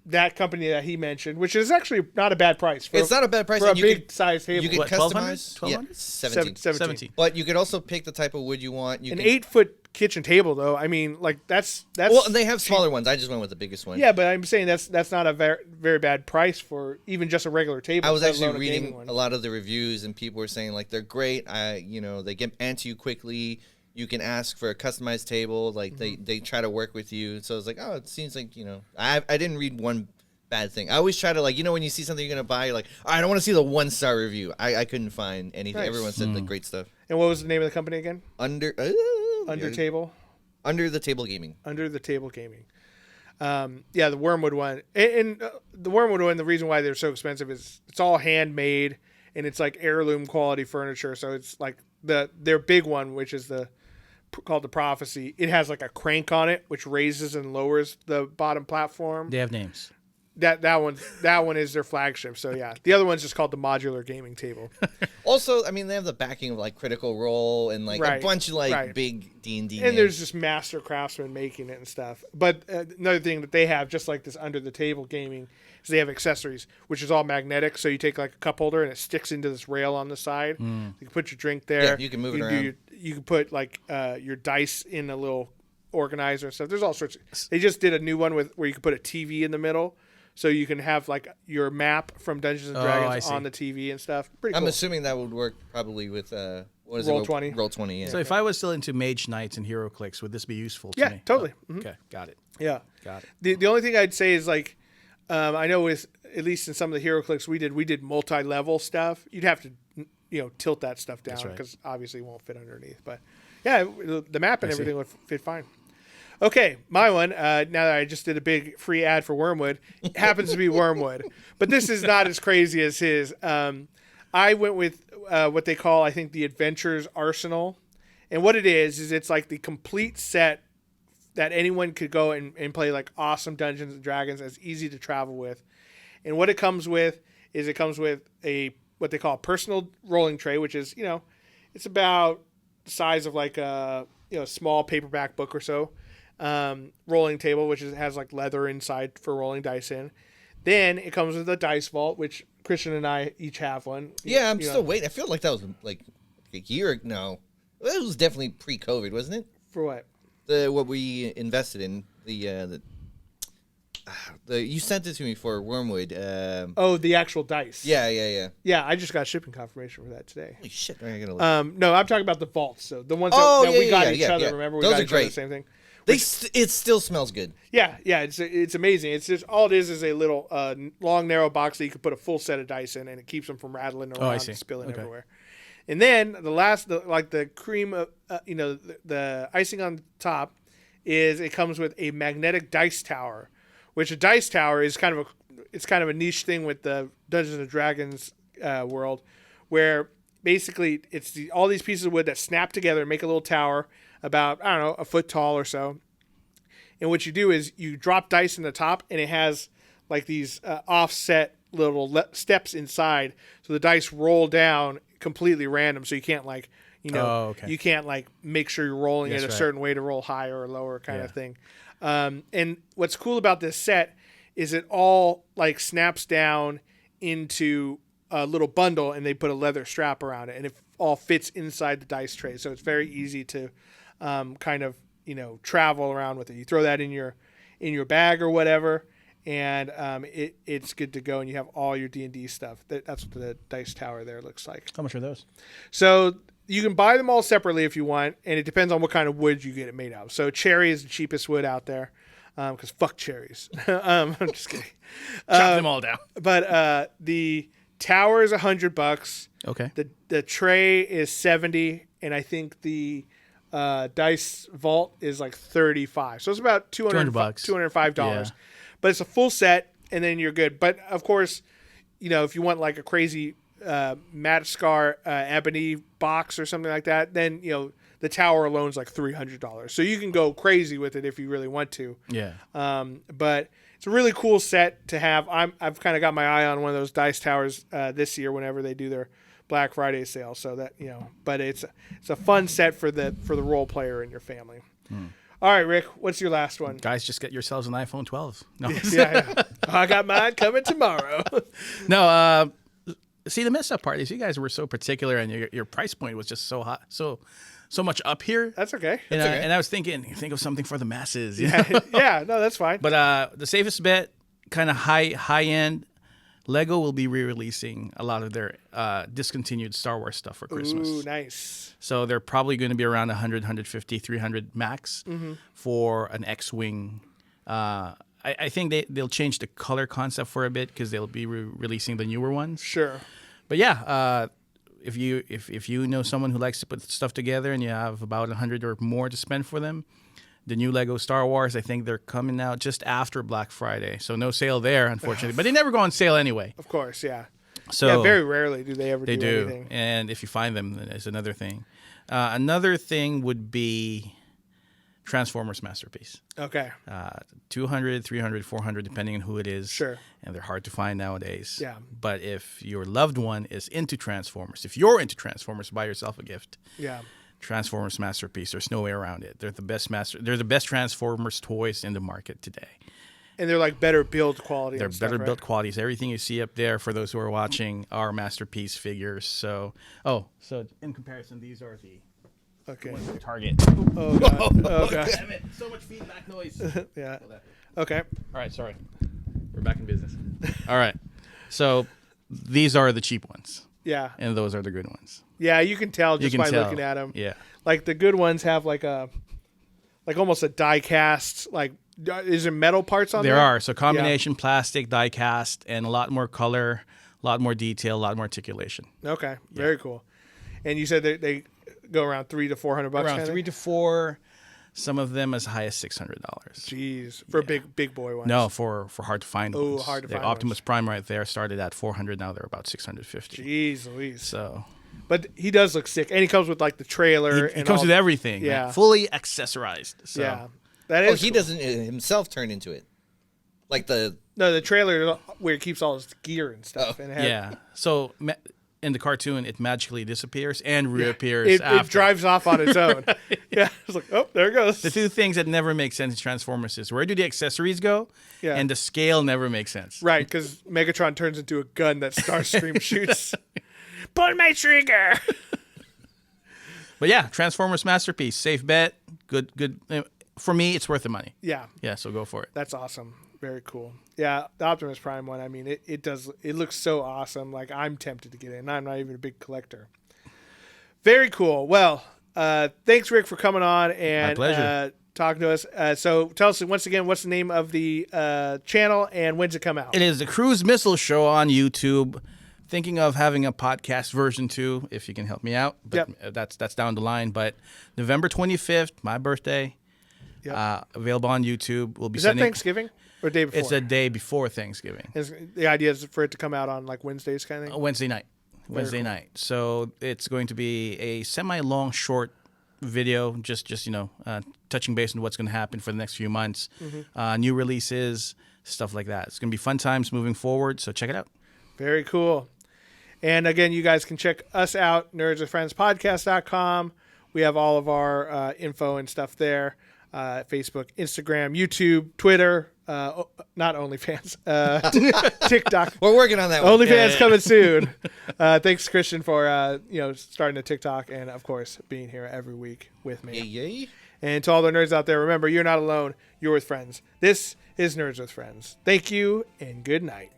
[SPEAKER 1] that company that he mentioned, which is actually not a bad price.
[SPEAKER 2] It's not a bad price.
[SPEAKER 1] For a
[SPEAKER 2] and
[SPEAKER 1] big size table.
[SPEAKER 2] You can
[SPEAKER 3] What,
[SPEAKER 2] customize.
[SPEAKER 3] 1200?
[SPEAKER 2] Yeah, 17.
[SPEAKER 1] 17.
[SPEAKER 2] But you could also pick the type of wood you want. You
[SPEAKER 1] An
[SPEAKER 2] can,
[SPEAKER 1] 8-foot kitchen table, though. I mean, like that's.
[SPEAKER 2] Well, they have smaller ones. I just went with the biggest one.
[SPEAKER 1] Yeah, but I'm saying that's not a very bad price for even just a regular table.
[SPEAKER 2] I was
[SPEAKER 1] let
[SPEAKER 2] actually
[SPEAKER 1] alone gaming
[SPEAKER 2] reading
[SPEAKER 1] one.
[SPEAKER 2] a lot of the reviews, and people were saying like they're great. They get answer you quickly. You can ask for a customized table. Like they try to work with you. So it's like, oh, it seems like I didn't read one bad thing. I always try to when you see something you're gonna buy, you're like, all right, I want to see the 1-star review. I couldn't find anything.
[SPEAKER 1] Nice.
[SPEAKER 2] Everyone said the great stuff.
[SPEAKER 1] And what was the name of the company again?
[SPEAKER 2] Under
[SPEAKER 1] Table.
[SPEAKER 2] Under the Table Gaming.
[SPEAKER 1] Under the Table Gaming. Yeah, the Wormwood one. And the Wormwood one, the reason why they're so expensive is it's all handmade and it's like heirloom quality furniture. So it's like their big one, which is called the Prophecy. It has like a crank on it, which raises and lowers the bottom platform.
[SPEAKER 3] They have names.
[SPEAKER 1] That one is their flagship. So yeah, the other one's just called the Modular Gaming Table.
[SPEAKER 2] Also, I mean, they have the backing of like Critical Role and like a bunch of big D&D.
[SPEAKER 1] And there's just master craftsmen making it and stuff. But another thing that they have, just like this Under the Table Gaming, is they have accessories, which is all magnetic. So you take like a cup holder and it sticks into this rail on the side. You can put your drink there.
[SPEAKER 2] Yeah, you can move it around.
[SPEAKER 1] You can put like your dice in a little organizer and stuff. There's all sorts. They just did a new one where you can put a TV in the middle. So you can have like your map from Dungeons and Dragons on the TV and stuff. Pretty cool.
[SPEAKER 2] I'm assuming that would work probably with
[SPEAKER 1] Roll20.
[SPEAKER 2] Roll20, yeah.
[SPEAKER 3] So if I was still into Mage Knights and Hero Clicks, would this be useful to me?
[SPEAKER 1] Yeah, totally.
[SPEAKER 3] Oh, okay, got it.
[SPEAKER 1] Yeah.
[SPEAKER 3] Got it.
[SPEAKER 1] The only thing I'd say is like, I know with at least in some of the Hero Clicks we did multi-level stuff. You'd have to tilt that stuff down because obviously it won't fit underneath. But yeah, the map and everything would fit fine. Okay, my one, now that I just did a big free ad for Wormwood, happens to be Wormwood. But this is not as crazy as his. I went with what they call, I think, the Adventures Arsenal. And what it is it's like the complete set that anyone could go and play like awesome Dungeons and Dragons as easy to travel with. And what it comes with is what they call a personal rolling tray, which is, it's about the size of like a small paperback book or so. Rolling table, which has like leather inside for rolling dice in. Then it comes with a dice vault, which Christian and I each have one.
[SPEAKER 2] Yeah, I'm still waiting. I feel like that was like a year. No, it was definitely pre-COVID, wasn't it?
[SPEAKER 1] For what?
[SPEAKER 2] What we invested in you sent it to me for Wormwood.
[SPEAKER 1] The actual dice.
[SPEAKER 2] Yeah.
[SPEAKER 1] Yeah, I just got shipping confirmation for that today.
[SPEAKER 2] Holy shit! I gotta look.
[SPEAKER 1] No, I'm talking about the vaults. So the ones that we got each other.
[SPEAKER 2] Yeah.
[SPEAKER 1] Remember, we
[SPEAKER 2] Those
[SPEAKER 1] got
[SPEAKER 2] are
[SPEAKER 1] each other
[SPEAKER 2] great.
[SPEAKER 1] the same thing.
[SPEAKER 2] It still smells good.
[SPEAKER 1] Yeah, it's amazing. It's just all it is a little long narrow box that you can put a full set of dice in, and it keeps them from rattling around and spilling everywhere. And then the cream of the icing on top is it comes with a magnetic dice tower, which a dice tower is kind of a niche thing with the Dungeons and Dragons world, where basically it's all these pieces of wood that snap together and make a little tower about, a foot tall or so. And what you do is you drop dice in the top, and it has like these offset little steps inside. So the dice roll down completely random. So you can't you can't like make sure you're rolling it a certain way to roll higher or lower kind of thing. And what's cool about this set is it all like snaps down into a little bundle, and they put a leather strap around it, and it all fits inside the dice tray. So it's very easy to travel around with it. You throw that in your bag or whatever, and it's good to go. And you have all your D&D stuff. That's what the dice tower there looks like.
[SPEAKER 3] How much are those?
[SPEAKER 1] So you can buy them all separately if you want, and it depends on what kind of wood you get it made out of. So cherry is the cheapest wood out there, because fuck cherries. I'm just kidding.
[SPEAKER 3] Chop them all down.
[SPEAKER 1] But the tower is $100.
[SPEAKER 3] Okay.
[SPEAKER 1] The tray is $70, and I think the dice vault is like $35. So it's about $205.
[SPEAKER 3] Yeah.
[SPEAKER 1] But it's a full set, and then you're good. But of course, if you want like a crazy Madagascar ebony box or something like that, then the tower alone is like $300. So you can go crazy with it if you really want to.
[SPEAKER 3] Yeah.
[SPEAKER 1] But it's a really cool set to have. I've kind of got my eye on one of those dice towers this year whenever they do their Black Friday sale. So that but it's a fun set for the role player in your family. All right, Rick, what's your last one?
[SPEAKER 3] Guys, just get yourselves an iPhone 12. No,
[SPEAKER 1] Yeah. I got mine coming tomorrow.
[SPEAKER 3] no. See, the messed up part is you guys were so particular, and your price point was just so hot, so much up here.
[SPEAKER 1] That's okay.
[SPEAKER 3] And I was thinking, think of something for the masses.
[SPEAKER 1] Yeah, no, that's fine.
[SPEAKER 3] But the safest bet, kind of high end, Lego will be re-releasing a lot of their discontinued Star Wars stuff for Christmas.
[SPEAKER 1] Ooh, nice.
[SPEAKER 3] So they're probably going to be around 100, 150, 300 max for an X-Wing. I think they'll change the color concept for a bit because they'll be releasing the newer ones.
[SPEAKER 1] Sure.
[SPEAKER 3] But yeah, if you know someone who likes to put stuff together and you have about 100 or more to spend for them, the new Lego Star Wars, I think they're coming out just after Black Friday. So no sale there, unfortunately. But they never go on sale anyway.
[SPEAKER 1] Of course, yeah.
[SPEAKER 3] So
[SPEAKER 1] yeah, very rarely do they ever do anything.
[SPEAKER 3] And if you find them, then it's another thing. Another thing would be Transformers Masterpiece.
[SPEAKER 1] Okay.
[SPEAKER 3] 200, 300, 400, depending on who it is.
[SPEAKER 1] Sure.
[SPEAKER 3] And they're hard to find nowadays.
[SPEAKER 1] Yeah.
[SPEAKER 3] But if your loved one is into Transformers, if you're into Transformers, buy yourself a gift.
[SPEAKER 1] Yeah.
[SPEAKER 3] Transformers Masterpiece. There's no way around it. They're the best Transformers toys in the market today.
[SPEAKER 1] And they're like better build quality.
[SPEAKER 3] They're
[SPEAKER 1] and stuff,
[SPEAKER 3] better
[SPEAKER 1] right?
[SPEAKER 3] built qualities. Everything you see up there, for those who are watching, are Masterpiece figures. So in comparison, these are the
[SPEAKER 1] Okay.
[SPEAKER 3] ones at Target.
[SPEAKER 1] Oh god. Oh god.
[SPEAKER 3] Damn it! So much feedback noise.
[SPEAKER 1] Yeah. Okay.
[SPEAKER 3] All right, sorry. We're back in business. All right. So these are the cheap ones,
[SPEAKER 1] Yeah.
[SPEAKER 3] and those are the good ones.
[SPEAKER 1] Yeah, you can tell just
[SPEAKER 3] You can
[SPEAKER 1] by
[SPEAKER 3] tell.
[SPEAKER 1] looking at them.
[SPEAKER 3] Yeah.
[SPEAKER 1] Like the good ones have like almost a die cast. Like, is there metal parts on there?
[SPEAKER 3] There are. So combination plastic, die cast, and a lot more color, a lot more detail, a lot more articulation.
[SPEAKER 1] Okay. Very cool. And you said they go around $300 to $400.
[SPEAKER 3] Around
[SPEAKER 1] kinda?
[SPEAKER 3] 3 to 4. Some of them as high as $600.
[SPEAKER 1] Jeez, for big boy ones.
[SPEAKER 3] No, for hard to find
[SPEAKER 1] Oh,
[SPEAKER 3] ones.
[SPEAKER 1] hard to
[SPEAKER 3] the
[SPEAKER 1] find
[SPEAKER 3] Optimus
[SPEAKER 1] ones.
[SPEAKER 3] Prime right there started at 400. Now they're about 650.
[SPEAKER 1] Jeez Louise.
[SPEAKER 3] So
[SPEAKER 1] But he does look sick, and he comes with like the trailer.
[SPEAKER 3] it
[SPEAKER 1] and
[SPEAKER 3] comes
[SPEAKER 1] all-
[SPEAKER 3] with everything.
[SPEAKER 1] Yeah.
[SPEAKER 3] Man. Fully accessorized. So.
[SPEAKER 1] Yeah, that
[SPEAKER 2] Oh,
[SPEAKER 1] is.
[SPEAKER 2] he
[SPEAKER 1] cool.
[SPEAKER 2] doesn't himself turn into it. Like the
[SPEAKER 1] No, the trailer where he keeps all his gear and stuff. And it has-
[SPEAKER 3] Yeah. So in the cartoon, it magically disappears and reappears
[SPEAKER 1] It
[SPEAKER 3] after.
[SPEAKER 1] drives off on its own. Yeah, it's like, oh, there it goes.
[SPEAKER 3] The two things that never make sense in Transformers is where do the accessories go?
[SPEAKER 1] Yeah.
[SPEAKER 3] And the scale never makes sense.
[SPEAKER 1] Right, because Megatron turns into a gun that Starscream shoots. Pull my trigger.
[SPEAKER 3] But yeah, Transformers Masterpiece, safe bet, good. For me, it's worth the money.
[SPEAKER 1] Yeah,
[SPEAKER 3] Yeah, so go for it.
[SPEAKER 1] that's awesome. Very cool. Yeah, the Optimus Prime one. I mean, it looks so awesome. Like, I'm tempted to get it, and I'm not even a big collector. Very cool. Well, thanks, Rick, for coming on and
[SPEAKER 3] My pleasure.
[SPEAKER 1] talking to us. So tell us once again, what's the name of the channel and when's it come out?
[SPEAKER 3] It is the Cruz Missile Show on YouTube. Thinking of having a podcast version too, if you can help me out. But that's down the line. But November 25th, my birthday, available on YouTube. We'll be
[SPEAKER 1] Is that
[SPEAKER 3] sending.
[SPEAKER 1] Thanksgiving or day before?
[SPEAKER 3] It's a day before Thanksgiving.
[SPEAKER 1] The idea is for it to come out on like Wednesdays kind of thing?
[SPEAKER 3] Wednesday night. Wednesday night. So it's going to be a semi-long, short video, just touching base on what's going to happen for the next few months, new releases, stuff like that. It's going to be fun times moving forward. So check it out.
[SPEAKER 1] Very cool. And again, you guys can check us out, nerdswithfriendspodcast.com. We have all of our info and stuff there. Facebook, Instagram, YouTube, Twitter, not OnlyFans, TikTok.
[SPEAKER 2] we're working on that one.
[SPEAKER 1] OnlyFans coming soon. Thanks, Christian, for starting a TikTok and, of course, being here every week with me.
[SPEAKER 2] Yay.
[SPEAKER 1] And to all the nerds out there, remember, you're not alone. You're with friends. This is Nerds with Friends. Thank you, and good night.